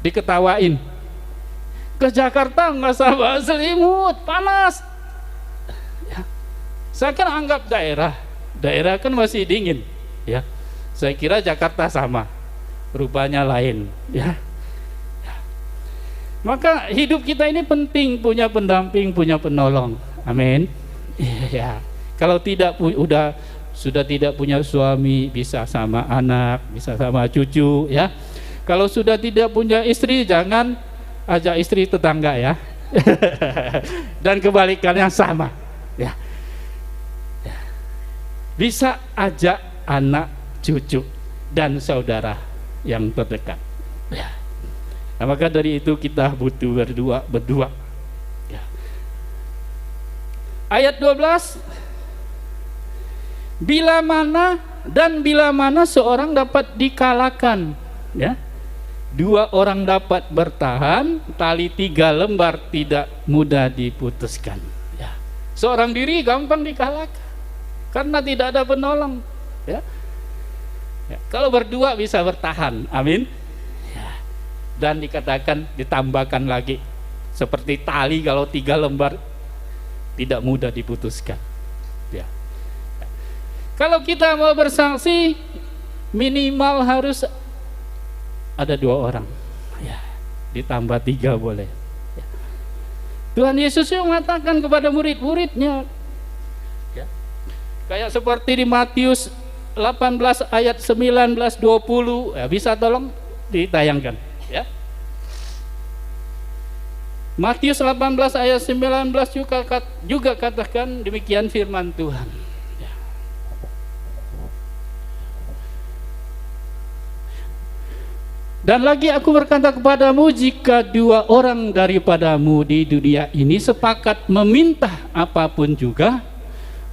diketawain. Ke Jakarta nggak usah bawa selimut, panas ya. Saya kan anggap daerah kan masih dingin ya, saya kira Jakarta sama, rupanya lain ya. Maka hidup kita ini penting punya pendamping, punya penolong. Amin ya. Kalau tidak sudah tidak punya suami, bisa sama anak, bisa sama cucu ya. Kalau sudah tidak punya istri, jangan ajak istri tetangga ya. Dan kebalikannya sama ya. Bisa ajak anak, cucu dan saudara yang terdekat ya. Nah, maka dari itu kita butuh berdua ya. Ayat 12, bila mana seorang dapat dikalahkan ya, 2 orang dapat bertahan, tali 3 lembar tidak mudah diputuskan ya. Seorang diri gampang dikalahkan karena tidak ada penolong ya. Ya, kalau berdua bisa bertahan, amin ya. Dan dikatakan, ditambahkan lagi, seperti tali kalau 3 lembar tidak mudah diputuskan ya. Kalau kita mau bersaksi, minimal harus ada 2 orang ya, ditambah 3 boleh ya. Tuhan Yesus yang mengatakan kepada murid-muridnya ya, kayak seperti di Matius 18 ayat 19-20 ya, bisa tolong ditayangkan ya. Matius 18 ayat 19 juga katakan demikian firman Tuhan ya. Dan lagi aku berkata kepadamu, jika 2 orang daripadamu di dunia ini sepakat meminta apapun juga,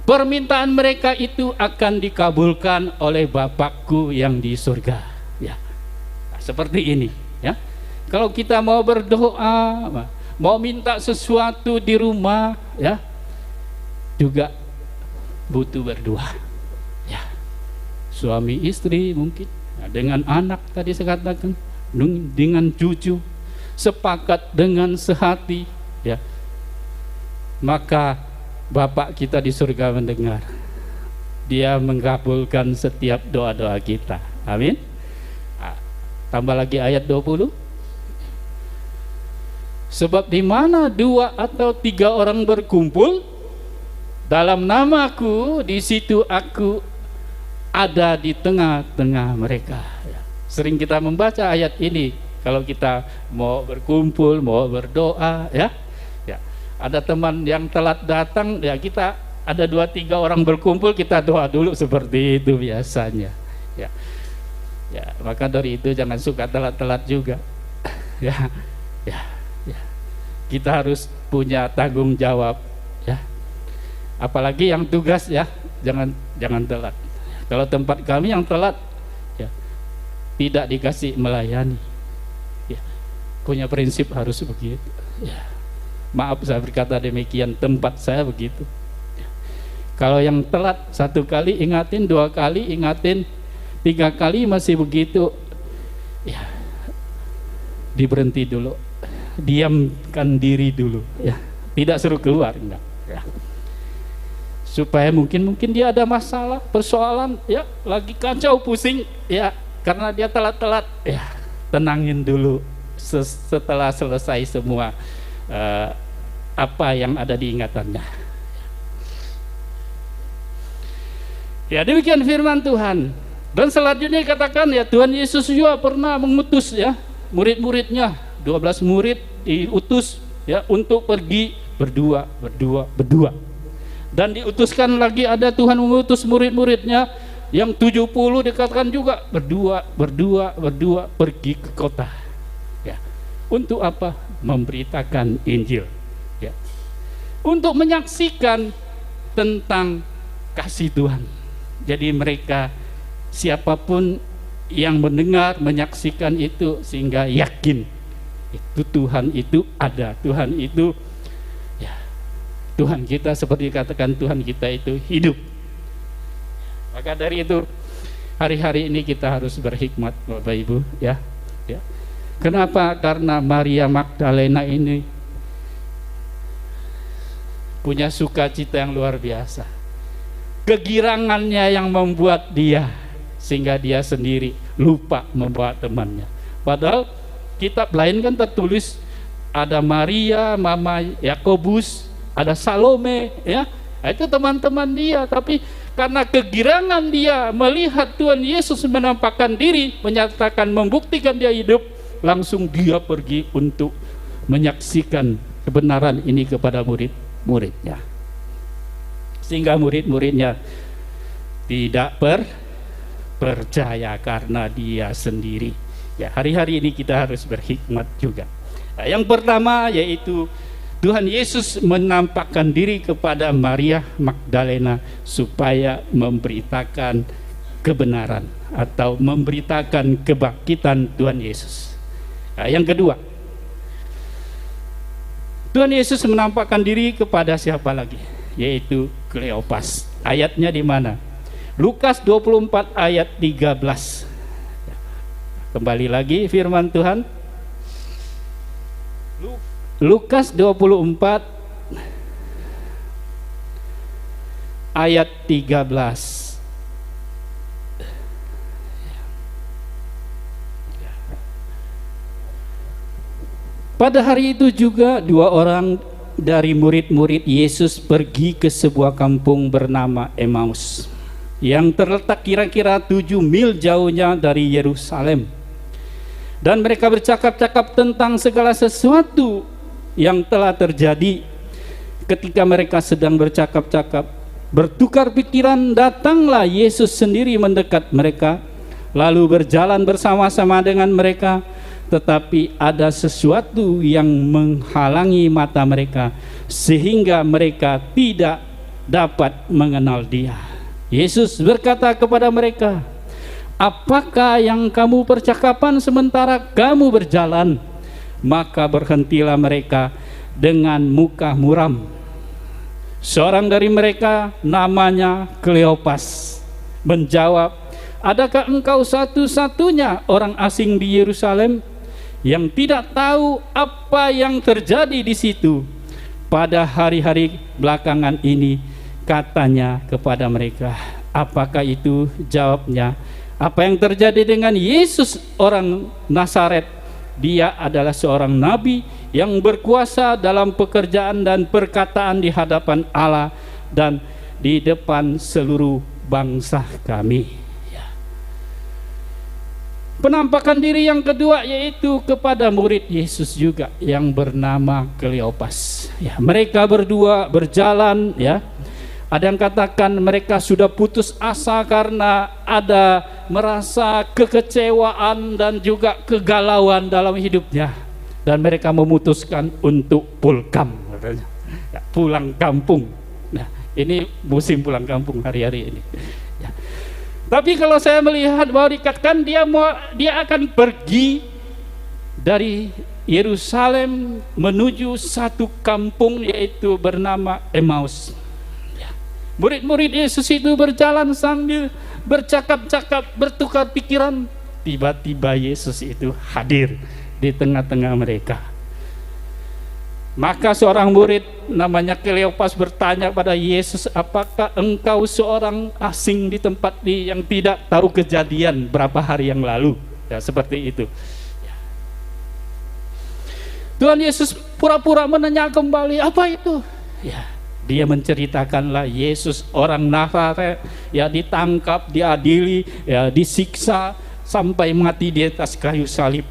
permintaan mereka itu akan dikabulkan oleh Bapakku yang di surga ya. Nah, seperti ini ya. Kalau kita mau berdoa, mau minta sesuatu di rumah ya, juga butuh berdua ya. Suami istri mungkin ya, dengan anak tadi saya katakan, dengan cucu, sepakat dengan sehati ya, maka Bapak kita di surga mendengar, Dia mengabulkan setiap doa-doa kita. Amin. Tambah lagi ayat 20. Sebab di mana 2 atau 3 orang berkumpul dalam namaku, di situ aku ada di tengah-tengah mereka. Sering kita membaca ayat ini kalau kita mau berkumpul, mau berdoa ya. Ada teman yang telat datang ya, kita ada 2-3 orang berkumpul, kita doa dulu, seperti itu biasanya ya. Ya, maka dari itu jangan suka telat-telat juga ya. Kita harus punya tanggung jawab ya. Apalagi yang tugas ya, jangan telat. Kalau tempat kami yang telat ya, tidak dikasih melayani ya. Punya prinsip harus begitu ya. Maaf saya berkata demikian, tempat saya begitu. Kalau yang telat 1 kali ingatin, 2 kali ingatin, 3 kali masih begitu, ya diberhenti dulu, diamkan diri dulu, ya tidak suruh keluar, enggak, ya. Supaya mungkin dia ada masalah, persoalan, ya lagi kacau pusing, ya karena dia telat-telat, ya tenangin dulu setelah selesai semua apa yang ada di ingatannya. Ya demikian firman Tuhan. Dan selanjutnya dikatakan ya Tuhan Yesus juga pernah mengutus ya murid-muridnya, 12 murid diutus ya untuk pergi berdua. Dan diutuskan lagi ada Tuhan mengutus murid-muridnya yang 70 dikatakan juga berdua pergi ke kota. Ya. Untuk apa? Memberitakan Injil. Ya. Untuk menyaksikan tentang kasih Tuhan. Jadi mereka siapapun yang mendengar, menyaksikan itu sehingga yakin itu Tuhan itu ada, Tuhan itu ya Tuhan kita, seperti dikatakan Tuhan kita itu hidup. Maka dari itu hari-hari ini kita harus berhikmat Bapak Ibu ya. Kenapa? Karena Maria Magdalena ini punya sukacita yang luar biasa. Kegirangannya yang membuat dia sehingga dia sendiri lupa membawa temannya. Padahal kitab lain kan tertulis ada Maria, Mama Yakobus, ada Salome, ya itu teman-teman dia. Tapi karena kegirangan dia melihat Tuhan Yesus menampakkan diri, menyatakan, membuktikan dia hidup, langsung dia pergi untuk menyaksikan kebenaran ini kepada murid-muridnya. Sehingga murid-muridnya tidak percaya karena dia sendiri. Ya, hari-hari ini kita harus berhikmat juga. Nah, yang pertama yaitu Tuhan Yesus menampakkan diri kepada Maria Magdalena supaya memberitakan kebenaran atau memberitakan kebangkitan Tuhan Yesus. Nah, yang kedua, Tuhan Yesus menampakkan diri kepada siapa lagi? Yaitu Kleopas. Ayatnya di mana? Lukas 24 ayat 13. Kembali lagi firman Tuhan. Lukas 24 ayat 13. Pada hari itu juga 2 orang dari murid-murid Yesus pergi ke sebuah kampung bernama Emmaus yang terletak kira-kira 7 mil jauhnya dari Yerusalem. Dan mereka bercakap-cakap tentang segala sesuatu yang telah terjadi. Ketika mereka sedang bercakap-cakap, bertukar pikiran, datanglah Yesus sendiri mendekat mereka, lalu berjalan bersama-sama dengan mereka. Tetapi ada sesuatu yang menghalangi mata mereka sehingga mereka tidak dapat mengenal dia. Yesus berkata kepada mereka, apakah yang kamu percakapan sementara kamu berjalan? Maka berhentilah mereka dengan muka muram. Seorang dari mereka namanya Kleopas menjawab, adakah engkau satu-satunya orang asing di Yerusalem yang tidak tahu apa yang terjadi di situ pada hari-hari belakangan ini? Katanya kepada mereka. Apakah itu? Jawabnya, apa yang terjadi dengan Yesus orang Nazaret? Dia adalah seorang nabi yang berkuasa dalam pekerjaan dan perkataan di hadapan Allah dan di depan seluruh bangsa kami. Penampakan diri yang kedua yaitu kepada murid Yesus juga yang bernama Kleopas. Ya, mereka berdua berjalan, ya. Ada yang katakan mereka sudah putus asa karena ada merasa kekecewaan dan juga kegalauan dalam hidupnya. Dan mereka memutuskan untuk pulkam, katanya. Ya, pulang kampung. Nah, ini musim pulang kampung hari-hari ini. Ya. Tapi kalau saya melihat bahwa dikatakan dia akan pergi dari Yerusalem menuju satu kampung yaitu bernama Emmaus. Ya. Murid-murid Yesus itu berjalan sambil bercakap-cakap, bertukar pikiran. Tiba-tiba Yesus itu hadir di tengah-tengah mereka. Maka seorang murid namanya Kleopas bertanya pada Yesus, apakah engkau seorang asing di tempat ini yang tidak tahu kejadian berapa hari yang lalu? Ya, seperti itu. Tuhan Yesus pura-pura menanya kembali, apa itu? Ya, dia menceritakanlah Yesus orang Nazaret, ya ditangkap, diadili, ya disiksa sampai mati di atas kayu salib.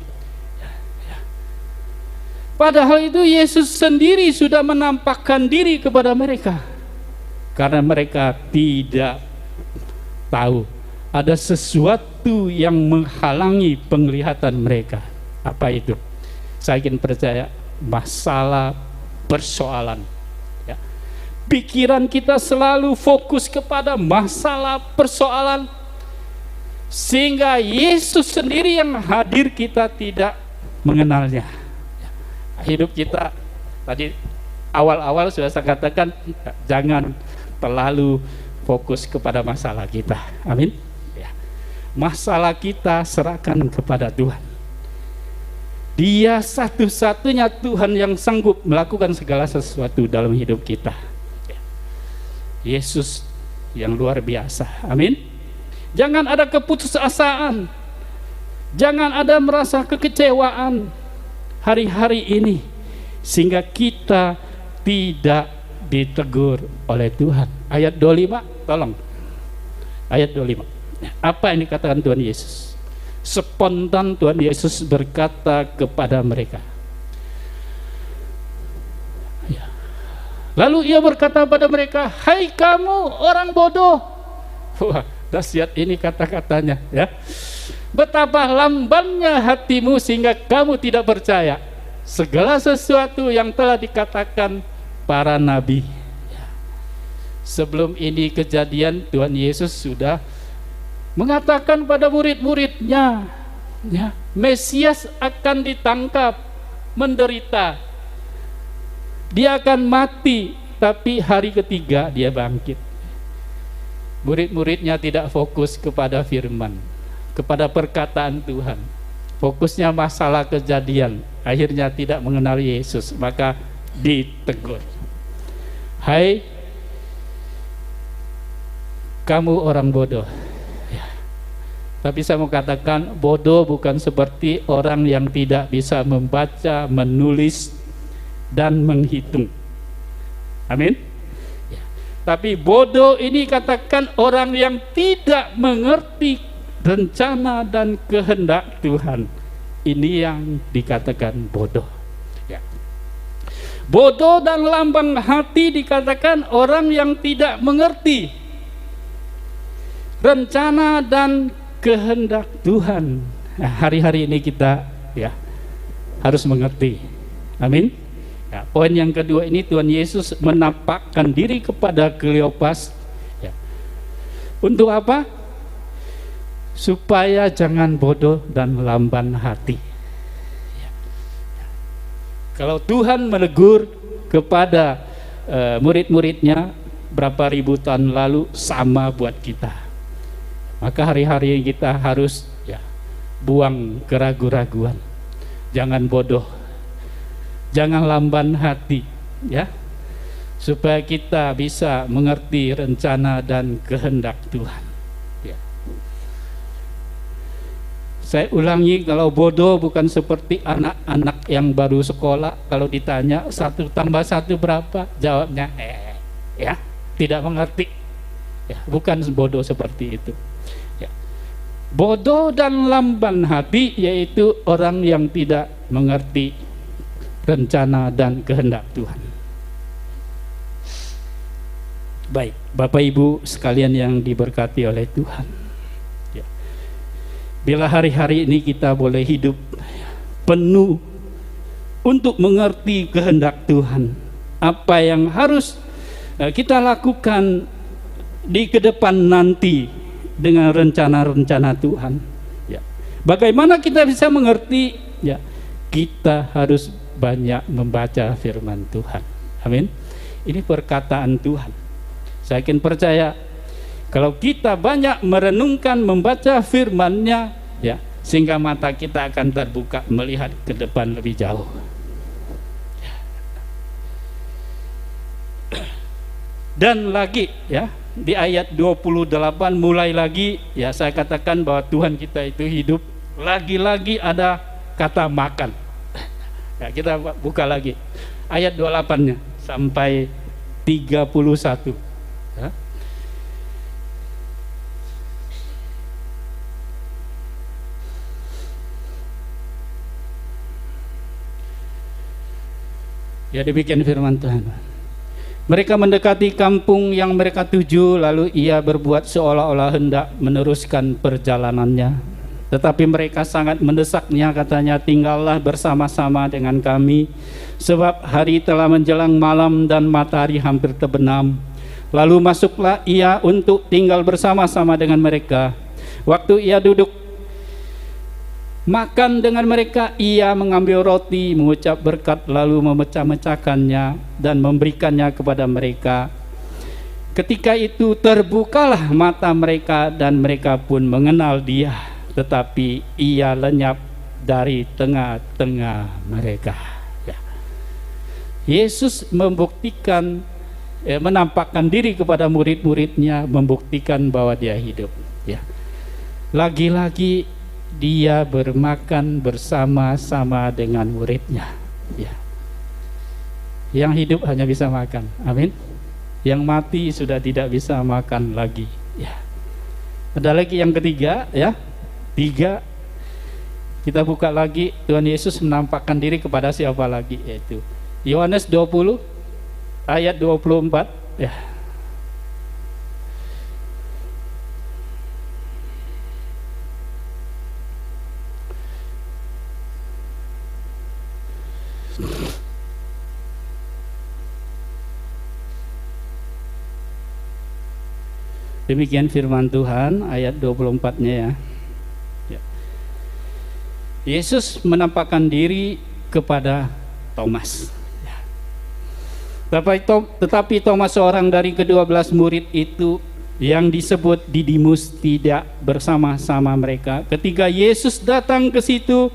Padahal itu Yesus sendiri sudah menampakkan diri kepada mereka, karena mereka tidak tahu ada sesuatu yang menghalangi penglihatan mereka. Apa itu? Saya ingin percaya masalah persoalan. Ya. Pikiran kita selalu fokus kepada masalah persoalan, sehingga Yesus sendiri yang hadir kita tidak mengenalnya. Hidup kita tadi awal-awal sudah saya katakan, jangan terlalu fokus kepada masalah kita. Amin. Ya. Masalah kita serahkan kepada Tuhan. Dia satu-satunya Tuhan yang sanggup melakukan segala sesuatu dalam hidup kita. Ya. Yesus yang luar biasa. Amin. Jangan ada keputusasaan. Jangan ada merasa kekecewaan hari-hari ini, sehingga kita tidak ditegur oleh Tuhan. Ayat 25, tolong. Ayat 25. Apa yang dikatakan Tuhan Yesus? Spontan Tuhan Yesus berkata kepada mereka. Ya. Lalu ia berkata pada mereka, hai kamu orang bodoh. Wah, dahsyat ini kata-katanya, ya. Betapa lambannya hatimu sehingga kamu tidak percaya segala sesuatu yang telah dikatakan para nabi. Sebelum ini kejadian, Tuhan Yesus sudah mengatakan pada murid-muridnya, ya, Mesias akan ditangkap, menderita, dia akan mati, tapi hari ketiga dia bangkit. Murid-muridnya tidak fokus kepada firman, kepada perkataan Tuhan, fokusnya masalah kejadian, akhirnya tidak mengenal Yesus, maka ditegur. Hai kamu orang bodoh, ya. Tapi saya mau katakan, bodoh bukan seperti orang yang tidak bisa membaca, menulis, dan menghitung. Amin. Ya. Tapi bodoh ini katakan orang yang tidak mengerti rencana dan kehendak Tuhan. Ini yang dikatakan bodoh, ya. Bodoh dan lambang hati dikatakan orang yang tidak mengerti rencana dan kehendak Tuhan. Nah, hari-hari ini kita, ya, harus mengerti. Amin. Ya, poin yang kedua ini, Tuhan Yesus menampakkan diri kepada Kleopas, ya. Untuk apa? Supaya jangan bodoh dan lamban hati. Ya. Kalau Tuhan menegur kepada murid-muridnya berapa ribu tahun lalu, sama buat kita. Maka hari-hari kita harus, ya, buang keraguan-raguan. Jangan bodoh, jangan lamban hati, ya, supaya kita bisa mengerti rencana dan kehendak Tuhan. Saya ulangi, kalau bodoh bukan seperti anak-anak yang baru sekolah, kalau ditanya 1 tambah 1 berapa, jawabnya ya, tidak mengerti, ya, bukan bodoh seperti itu, ya. Bodoh dan lamban hati yaitu orang yang tidak mengerti rencana dan kehendak Tuhan. Baik, Bapak Ibu sekalian yang diberkati oleh Tuhan, bila hari-hari ini kita boleh hidup penuh untuk mengerti kehendak Tuhan, apa yang harus kita lakukan di ke depan nanti dengan rencana-rencana Tuhan, ya. Bagaimana kita bisa mengerti, ya, kita harus banyak membaca firman Tuhan. Amin. Ini perkataan Tuhan. Saya yakin percaya kalau kita banyak merenungkan, membaca firman-Nya, ya, sehingga mata kita akan terbuka melihat ke depan lebih jauh. Dan lagi, ya, di ayat 28 mulai lagi, ya, saya katakan bahwa Tuhan kita itu hidup. Lagi-lagi ada kata makan. Ya, kita buka lagi ayat 28-nya sampai 31. Ya. Ya, demikian firman Tuhan. Mereka mendekati kampung yang mereka tuju, lalu ia berbuat seolah-olah hendak meneruskan perjalanannya. Tetapi mereka sangat mendesaknya, katanya, tinggallah bersama-sama dengan kami, sebab hari telah menjelang malam dan matahari hampir terbenam. Lalu masuklah ia untuk tinggal bersama-sama dengan mereka. Waktu ia duduk makan dengan mereka, ia mengambil roti, mengucap berkat, lalu memecah-mecahkannya dan memberikannya kepada mereka. Ketika itu terbukalah mata mereka dan mereka pun mengenal dia, tetapi ia lenyap dari tengah-tengah mereka. Ya. Yesus membuktikan, menampakkan diri kepada murid-muridnya, membuktikan bahwa dia hidup. Ya. Lagi-lagi dia bermakan bersama-sama dengan muridnya. Ya. Yang hidup hanya bisa makan, amin. Yang mati sudah tidak bisa makan lagi. Ya. Ada lagi yang ketiga, ya. 3, kita buka lagi, Tuhan Yesus menampakkan diri kepada siapa lagi, yaitu Yohanes 20 ayat 24, ya. Demikian firman Tuhan, ayat 24-nya, ya. Yesus menampakkan diri kepada Thomas. Tetapi Thomas, seorang dari ke-12 murid itu yang disebut Didimus, tidak bersama-sama mereka. Ketika Yesus datang ke situ,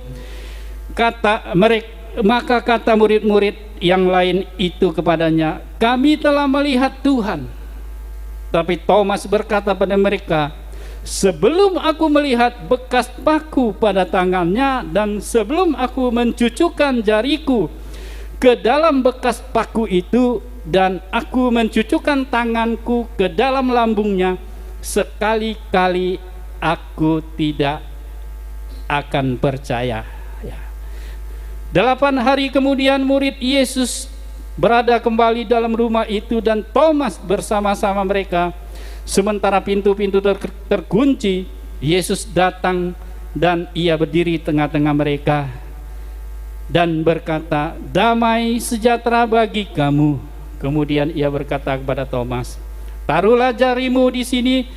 maka kata murid-murid yang lain itu kepadanya, "Kami telah melihat Tuhan." Tapi Thomas berkata pada mereka, "Sebelum aku melihat bekas paku pada tangannya, dan sebelum aku mencucukkan jariku ke dalam bekas paku itu, dan aku mencucukkan tanganku ke dalam lambungnya, sekali-kali aku tidak akan percaya." 8 hari kemudian murid Yesus berada kembali dalam rumah itu, dan Thomas bersama-sama mereka. Sementara pintu-pintu terkunci, Yesus datang dan ia berdiri tengah-tengah mereka dan berkata, "Damai sejahtera bagi kamu." Kemudian ia berkata kepada Thomas, "Taruhlah jarimu di sini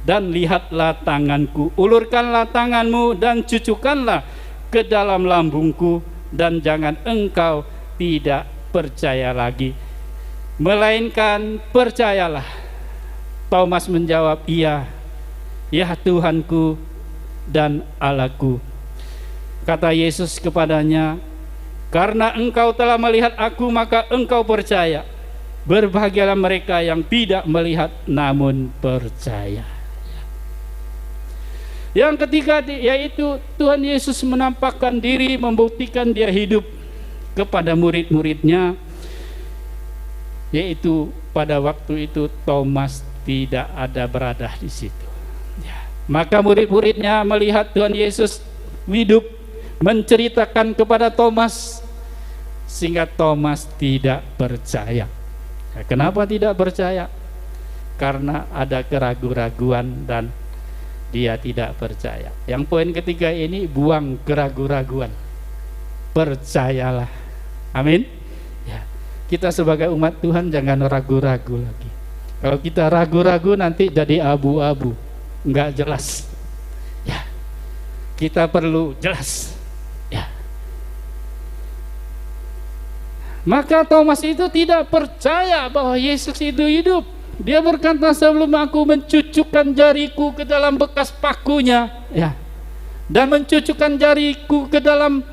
dan lihatlah tanganku. Ulurkanlah tanganmu dan cucukkanlah ke dalam lambungku, dan jangan engkau tidak percaya lagi, melainkan percayalah." Thomas menjawab, "Iya, ya Tuhanku dan Allahku." Kata Yesus kepadanya, "Karena engkau telah melihat aku, maka engkau percaya. Berbahagialah mereka yang tidak melihat namun percaya." Yang ketiga, yaitu Tuhan Yesus menampakkan diri, membuktikan dia hidup kepada murid-muridnya, yaitu pada waktu itu Thomas tidak ada berada di situ. Maka murid-muridnya melihat Tuhan Yesus hidup, menceritakan kepada Thomas, sehingga Thomas tidak percaya. Kenapa tidak percaya? Karena ada keraguan-raguan dan dia tidak percaya. Yang poin ketiga ini, buang keraguan-raguan, percayalah. Amin. Ya, kita sebagai umat Tuhan jangan ragu-ragu lagi. Kalau kita ragu-ragu nanti jadi abu-abu, nggak jelas. Ya, kita perlu jelas. Ya. Maka Thomas itu tidak percaya bahwa Yesus itu hidup. Dia berkata, sebelum aku mencucukkan jariku ke dalam bekas pakunya, ya, dan mencucukkan jariku ke dalam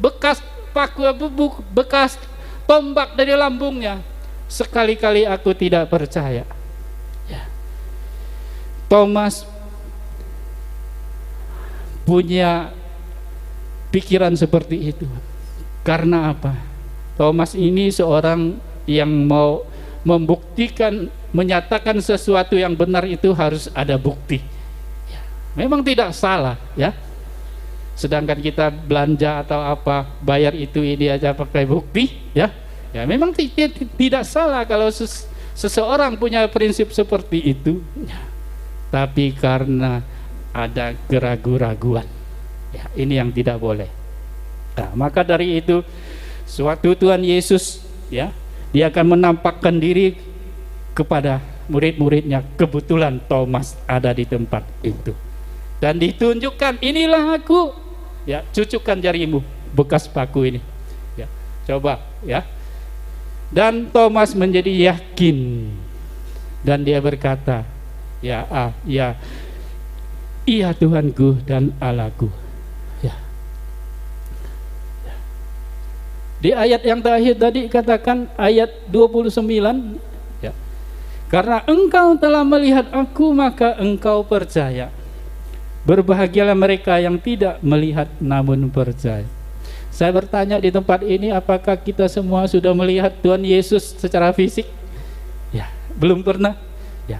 bekas paku, bekas tombak dari lambungnya, sekali-kali aku tidak percaya. Ya. Thomas punya pikiran seperti itu. Karena apa? Thomas ini seorang yang mau membuktikan, menyatakan sesuatu yang benar itu harus ada bukti. Ya. Memang tidak salah, ya. Sedangkan kita belanja atau apa, bayar itu ini aja pakai bukti, ya. Ya memang tidak salah kalau seseorang punya prinsip seperti itu, ya. Tapi karena ada keraguan-raguan, ya, ini yang tidak boleh. Nah, maka dari itu, suatu Tuhan Yesus, ya, dia akan menampakkan diri kepada murid-muridnya. Kebetulan Thomas ada di tempat itu, dan ditunjukkan, inilah aku, ya, cucukkan jarimu, bekas paku ini, ya, coba, ya. Dan Thomas menjadi yakin, dan dia berkata, ya, iya Tuhanku dan Allahku. Ya. Di ayat yang terakhir tadi katakan, ayat 29, ya, karena engkau telah melihat aku, maka engkau percaya. Berbahagialah mereka yang tidak melihat namun percaya. Saya bertanya di tempat ini, apakah kita semua sudah melihat Tuhan Yesus secara fisik? Ya, belum pernah. Ya,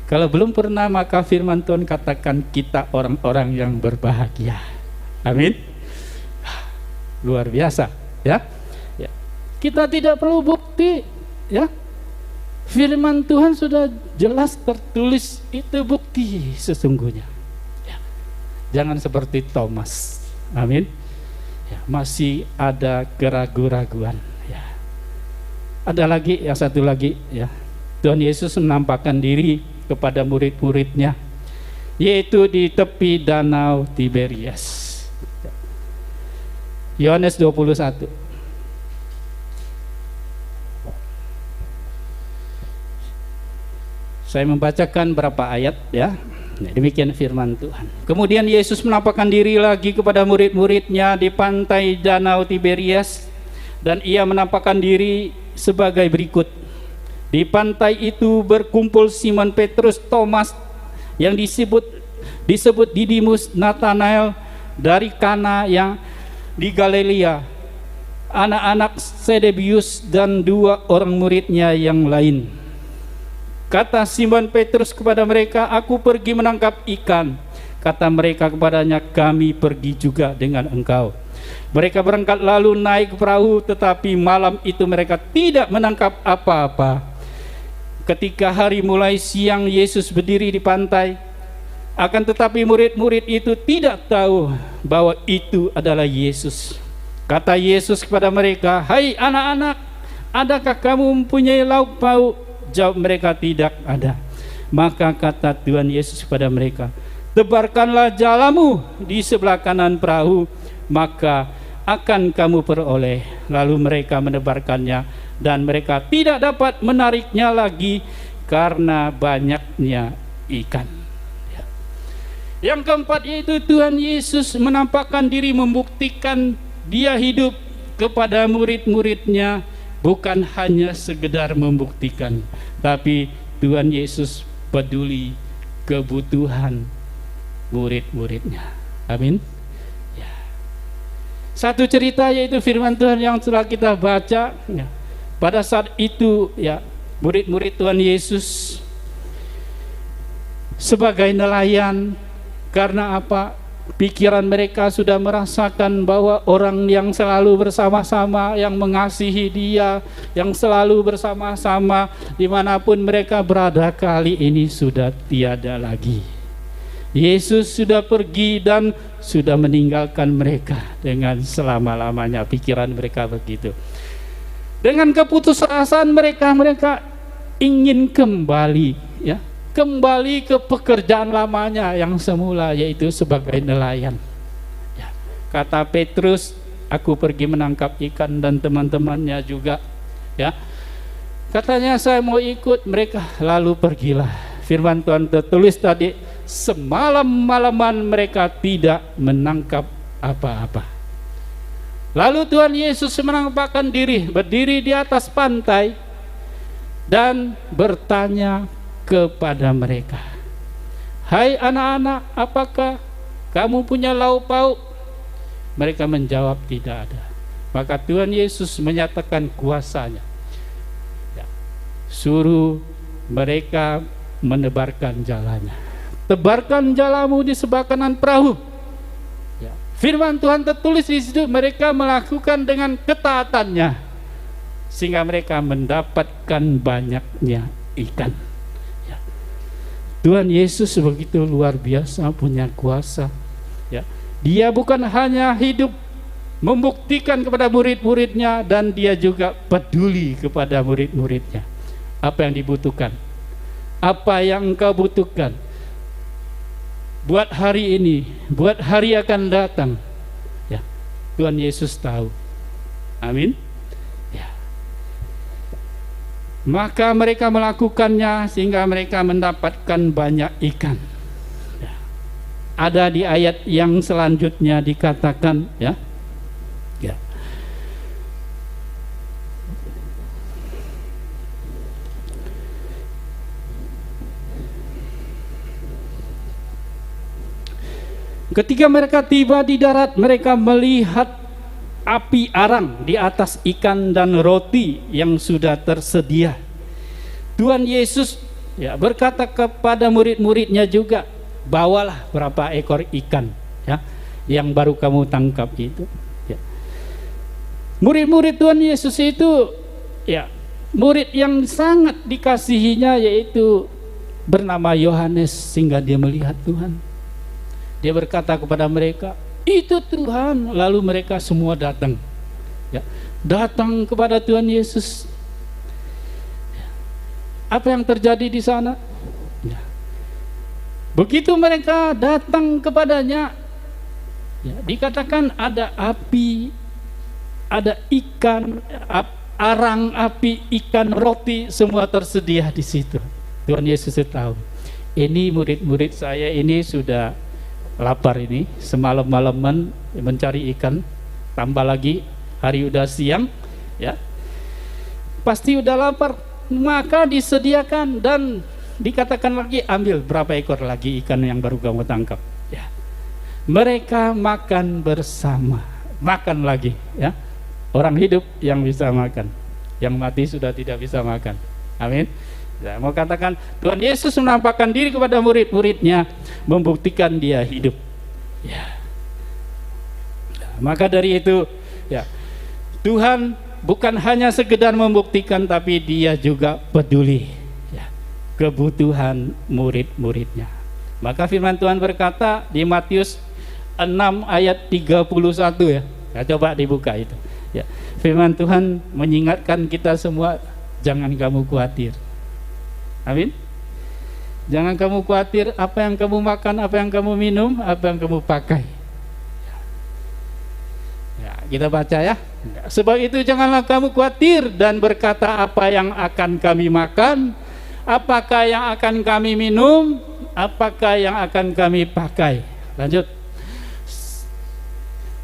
kalau belum pernah, maka firman Tuhan katakan kita orang-orang yang berbahagia. Amin. Luar biasa, ya. Ya. Kita tidak perlu bukti, ya. Firman Tuhan sudah jelas tertulis, itu bukti sesungguhnya. Ya. Jangan seperti Thomas. Amin. Ya, masih ada keraguan-raguan, ya. Ada lagi, yang satu lagi, ya. Tuhan Yesus menampakkan diri kepada murid-muridnya, yaitu di tepi danau Tiberias. Yohanes 21. Saya membacakan berapa ayat, ya. Nah, demikian firman Tuhan. Kemudian Yesus menampakkan diri lagi kepada murid-muridnya di pantai danau Tiberias, dan ia menampakkan diri sebagai berikut. Di pantai itu berkumpul Simon Petrus, Thomas yang disebut Didimus, Nathanael dari Kana yang di Galilea, anak-anak Zebedeus, dan 2 orang muridnya yang lain. Kata Simon Petrus kepada mereka, aku pergi menangkap ikan. Kata mereka kepadanya, kami pergi juga dengan engkau. Mereka berangkat lalu naik perahu, tetapi malam itu mereka tidak menangkap apa-apa. Ketika hari mulai siang, Yesus berdiri di pantai. Akan tetapi murid-murid itu tidak tahu bahwa itu adalah Yesus. Kata Yesus kepada mereka, hai anak-anak, adakah kamu mempunyai lauk pauk? Jawab mereka, tidak ada. Maka kata Tuhan Yesus kepada mereka, tebarkanlah jalamu di sebelah kanan perahu, maka akan kamu peroleh. Lalu mereka menebarkannya, dan mereka tidak dapat menariknya lagi karena banyaknya ikan. Ya. Yang keempat, yaitu Tuhan Yesus menampakkan diri, membuktikan dia hidup kepada murid-muridnya. Bukan hanya sekedar membuktikan, tapi Tuhan Yesus peduli kebutuhan murid-muridnya. Amin. Ya. Satu cerita, yaitu firman Tuhan yang telah kita baca, ya. Pada saat itu, ya, murid-murid Tuhan Yesus sebagai nelayan, karena apa? Pikiran mereka sudah merasakan bahwa orang yang selalu bersama-sama, yang mengasihi dia, yang selalu bersama-sama dimanapun mereka berada, kali ini sudah tiada lagi. Yesus sudah pergi dan sudah meninggalkan mereka dengan selama-lamanya. Pikiran mereka begitu. Dengan keputusasaan mereka ingin kembali, ya, kembali ke pekerjaan lamanya yang semula, yaitu sebagai nelayan. Ya. Kata Petrus, aku pergi menangkap ikan, dan teman-temannya juga, ya. Katanya saya mau ikut, mereka lalu pergilah. Firman Tuhan tertulis tadi, semalam-malaman mereka tidak menangkap apa-apa. Lalu Tuhan Yesus menampakkan diri, berdiri di atas pantai dan bertanya kepada mereka, hai anak-anak, apakah kamu punya lauk pauk? Mereka menjawab tidak ada. Maka Tuhan Yesus menyatakan kuasanya, suruh mereka menebarkan jalannya. Tebarkan jalamu di sebelah kanan perahu. Firman Tuhan tertulis di situ, mereka melakukan dengan ketaatannya sehingga mereka mendapatkan banyaknya ikan. Tuhan Yesus begitu luar biasa, punya kuasa. Dia bukan hanya hidup membuktikan kepada murid-muridnya, dan dia juga peduli kepada murid-muridnya. Apa yang dibutuhkan, apa yang engkau butuhkan buat hari ini, buat hari akan datang, Tuhan Yesus tahu. Amin. Maka mereka melakukannya sehingga mereka mendapatkan banyak ikan. Ada di ayat yang selanjutnya dikatakan, ketika mereka tiba di darat, mereka melihat api arang di atas ikan dan roti yang sudah tersedia. Tuhan Yesus berkata kepada murid-muridnya juga, bawalah berapa ekor ikan yang baru kamu tangkap itu. Murid-murid Tuhan Yesus itu murid yang sangat dikasihinya, yaitu bernama Yohanes, sehingga dia melihat Tuhan. Dia berkata kepada mereka, itu Tuhan. Lalu mereka semua datang, datang kepada Tuhan Yesus. Apa yang terjadi di sana? Begitu mereka datang kepadanya, dikatakan ada api, ada ikan, arang api, ikan, roti, semua tersedia di situ. Tuhan Yesus tahu, ini murid-murid saya ini sudah lapar, ini semalam-malaman mencari ikan, tambah lagi hari udah siang, pasti udah lapar. Maka disediakan dan dikatakan lagi, ambil berapa ekor lagi ikan yang baru kamu tangkap. Mereka makan bersama, makan lagi. Orang hidup yang bisa makan, yang mati sudah tidak bisa makan. Amin. Mau katakan, Tuhan Yesus menampakkan diri kepada murid-muridnya, membuktikan dia hidup. Maka dari itu, Tuhan bukan hanya sekedar membuktikan, tapi dia juga peduli kebutuhan murid-muridnya. Maka firman Tuhan berkata di Matius 6 ayat 31, coba dibuka itu. Firman Tuhan mengingatkan kita semua, jangan kamu khawatir. Amin. Jangan kamu khawatir apa yang kamu makan, apa yang kamu minum, apa yang kamu pakai. Kita baca Sebab itu janganlah kamu khawatir dan berkata, apa yang akan kami makan, apakah yang akan kami minum, apakah yang akan kami pakai. Lanjut.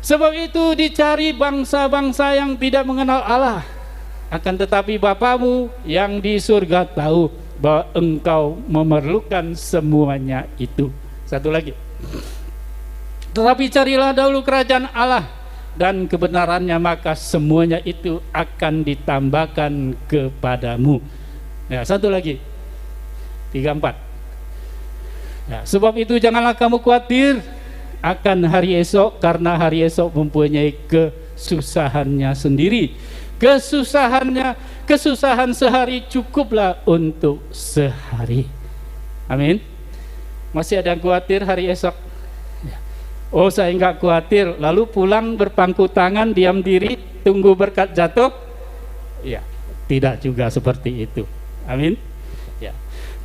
Sebab itu dicari bangsa-bangsa yang tidak mengenal Allah, akan tetapi Bapamu yang di surga tahu bahwa engkau memerlukan semuanya itu. Satu lagi. Tetapi carilah dahulu kerajaan Allah dan kebenarannya, maka semuanya itu akan ditambahkan kepadamu. Satu lagi. 34. Sebab itu janganlah kamu khawatir akan hari esok, karena hari esok mempunyai kesusahannya sendiri. Kesusahan sehari cukuplah untuk sehari. Amin. Masih ada yang khawatir hari esok? Oh, saya enggak khawatir, lalu pulang berpangku tangan, diam diri, tunggu berkat jatuh? Tidak juga seperti itu. Amin.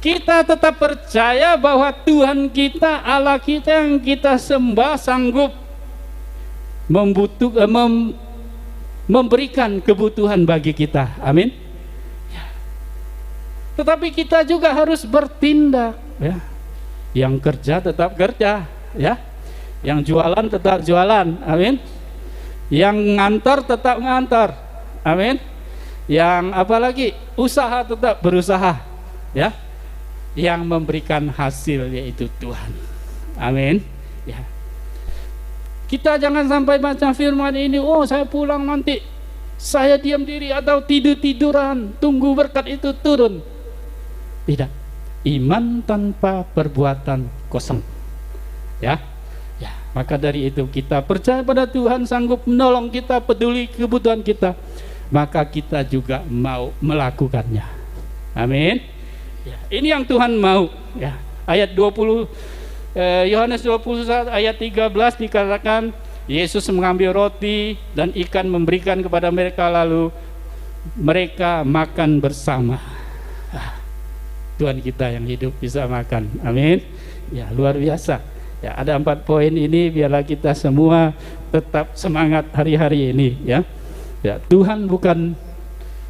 Kita tetap percaya bahwa Tuhan kita, Allah kita yang kita sembah, sanggup memberikan kebutuhan bagi kita. Amin. tetapi kita juga harus bertindak, ya. Yang kerja tetap kerja, ya. Yang jualan tetap jualan, amin. Yang ngantor tetap ngantor, amin. Yang apalagi usaha tetap berusaha, ya. Yang memberikan hasil yaitu Tuhan, amin, ya. Kita jangan sampai baca firman ini, oh saya pulang nanti saya diam diri atau tidur-tiduran tunggu berkat itu turun. Tidak. Iman tanpa perbuatan kosong, ya. Ya, maka dari itu kita percaya pada Tuhan sanggup menolong kita, peduli kebutuhan kita, maka kita juga mau melakukannya. Amin. Ya, ini yang Tuhan mau, ya. Ayat 20 Yohanes 21 ayat 13 dikatakan Yesus mengambil roti dan ikan memberikan kepada mereka, lalu mereka makan bersama. Tuhan kita yang hidup bisa makan, amin. Ya, luar biasa. Ya, ada 4 poin ini biarlah kita semua tetap semangat hari-hari ini, ya. Ya, Tuhan bukan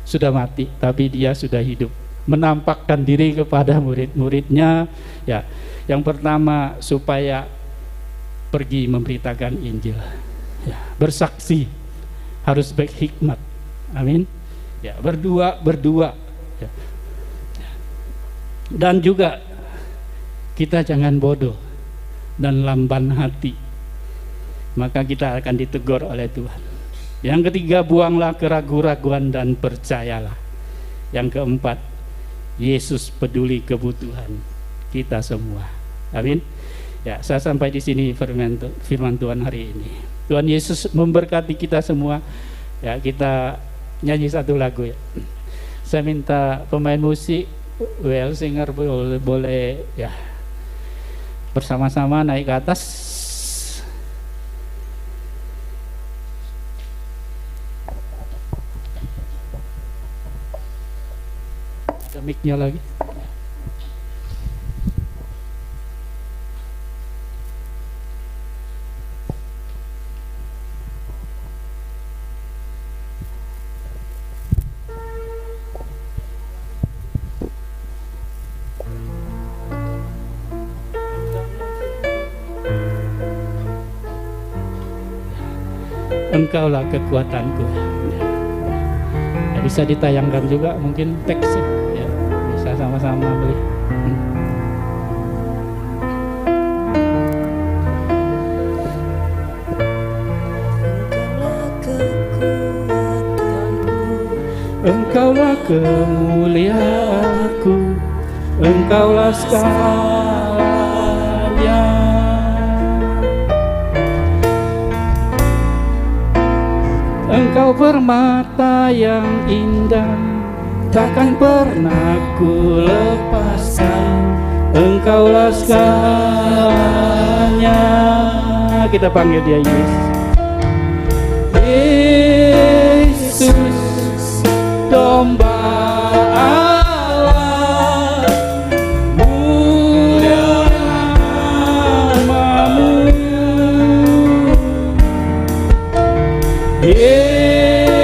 sudah mati, tapi Dia sudah hidup, menampakkan diri kepada murid-muridnya, ya. Yang pertama supaya pergi memberitakan Injil, ya. Bersaksi, harus baik hikmat, amin. Ya, berdua, ya. Dan juga kita jangan bodoh dan lamban hati, maka kita akan ditegur oleh Tuhan. Yang ketiga, buanglah keraguan-raguan dan percayalah. Yang keempat, Yesus peduli kebutuhan kita semua, amin. Ya, saya sampai di sini firman Tuhan hari ini. Tuhan Yesus memberkati kita semua. Ya, kita nyanyi satu lagu, ya. Saya minta pemain musik, singer boleh ya bersama-sama naik ke atas. Ada mic-nya lagi. Engkaulah kekuatanku. Ya, bisa ditayangkan juga mungkin teksnya, ya. Bisa sama-sama beli. Engkaulah kemuliaanku, Engkaulah segalanya. Engkau permata yang indah, takkan pernah ku lepaskan. Engkaulah segalanya. Kita panggil Dia Yesus. Yesus, domba Allah, mulia namamu. Yesus,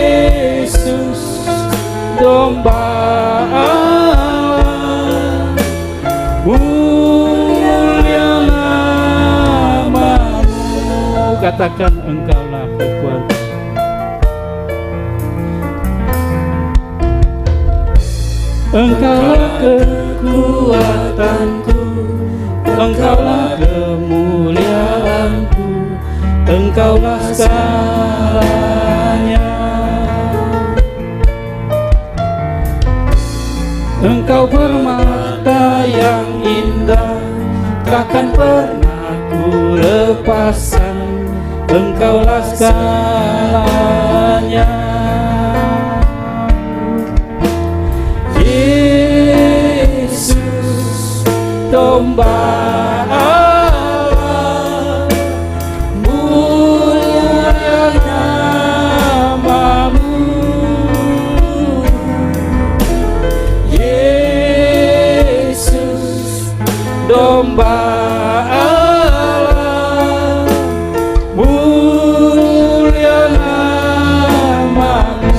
domba Allah, mulia namamu. Katakan Engkaulah kekuatan. Engkaulah kekuatanku, Engkaulah kemuliaanku, Engkaulah segalanya. Engkau permata yang indah, takkan pernah ku lepaskan. Engkaulah segalanya. Yesus, domba Allah, mulia namamu. Yesus, domba Allah, mulia namamu.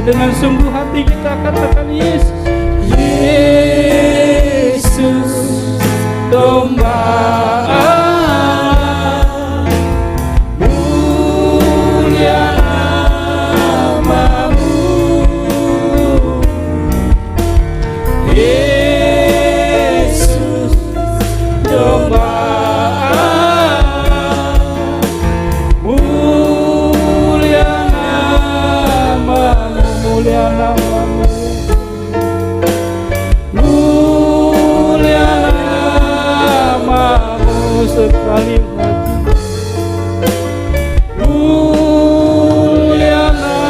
Dengan sungguh hati kita katakan Yesus. Yesus, domba Allah, mulia namamu. Yesus, domba Allah, mulia namamu, mulia namamu, mulia namamu sekali lagi, mulia namamu.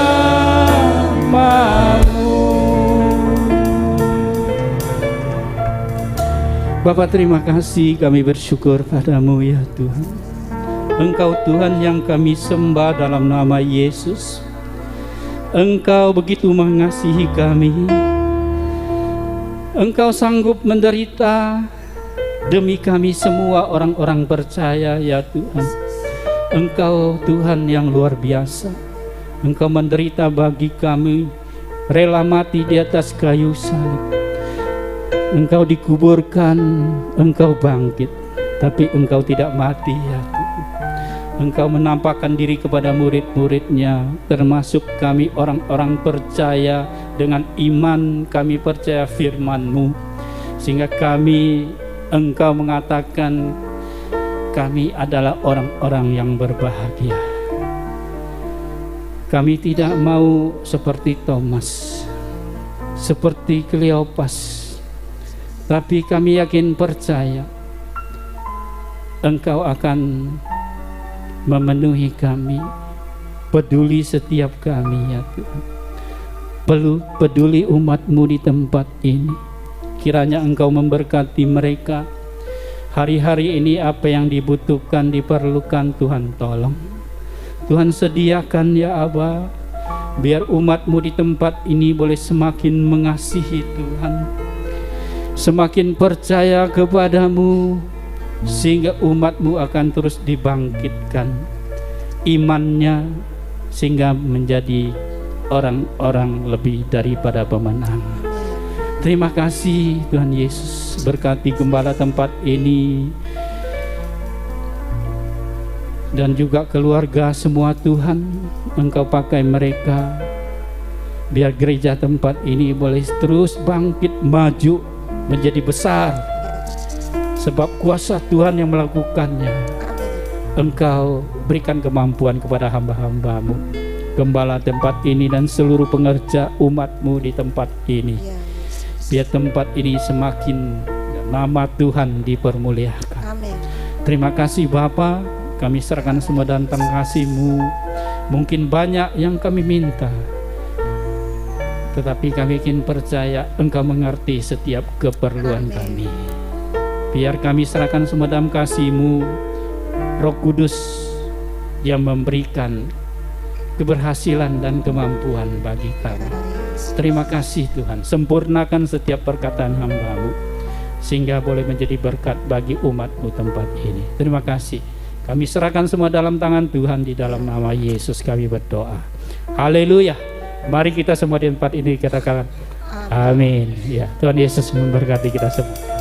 Bapa, terima kasih, kami bersyukur padamu ya Tuhan. Engkau Tuhan yang kami sembah dalam nama Yesus. Engkau begitu mengasihi kami. Engkau sanggup menderita demi kami semua orang-orang percaya ya Tuhan. Engkau Tuhan yang luar biasa. Engkau menderita bagi kami, rela mati di atas kayu salib. Engkau dikuburkan, engkau bangkit, tapi engkau tidak mati ya Tuhan. Engkau menampakkan diri kepada murid-muridnya, termasuk kami orang-orang percaya. Dengan iman kami percaya firman-Mu, sehingga kami, engkau mengatakan kami adalah orang-orang yang berbahagia. Kami tidak mau seperti Thomas, seperti Kleopas, tapi kami yakin percaya Engkau akan memenuhi kami, peduli setiap kami ya Tuhan. Peduli umat-Mu di tempat ini. Kiranya Engkau memberkati mereka. Hari-hari ini apa yang dibutuhkan, diperlukan, Tuhan tolong. Tuhan sediakan ya Aba, biar umat-Mu di tempat ini boleh semakin mengasihi Tuhan, semakin percaya kepadamu, sehingga umat-Mu akan terus dibangkitkan imannya, sehingga menjadi orang-orang lebih daripada pemenang. Terima kasih Tuhan Yesus, berkati gembala tempat ini dan juga keluarga semua Tuhan. Engkau pakai mereka, biar gereja tempat ini boleh terus bangkit maju menjadi besar, sebab kuasa Tuhan yang melakukannya. Engkau berikan kemampuan kepada hamba-hamba-Mu, gembala tempat ini dan seluruh pengerja umat-Mu di tempat ini. Biar tempat ini semakin nama Tuhan dipermuliakan. Amin. Terima kasih Bapa, kami serahkan semua dalam tangan kasih-Mu. Mungkin banyak yang kami minta, tetapi kami ingin percaya Engkau mengerti setiap keperluan kami. Biar kami serahkan semua dalam kasih-Mu, Roh Kudus yang memberikan keberhasilan dan kemampuan bagi kami. Terima kasih Tuhan, sempurnakan setiap perkataan hamba-Mu, sehingga boleh menjadi berkat bagi umat-Mu tempat ini. Terima kasih, kami serahkan semua dalam tangan Tuhan, di dalam nama Yesus kami berdoa. Haleluya. Mari kita semua di tempat ini katakan amin. Ya, Tuhan Yesus memberkati kita semua.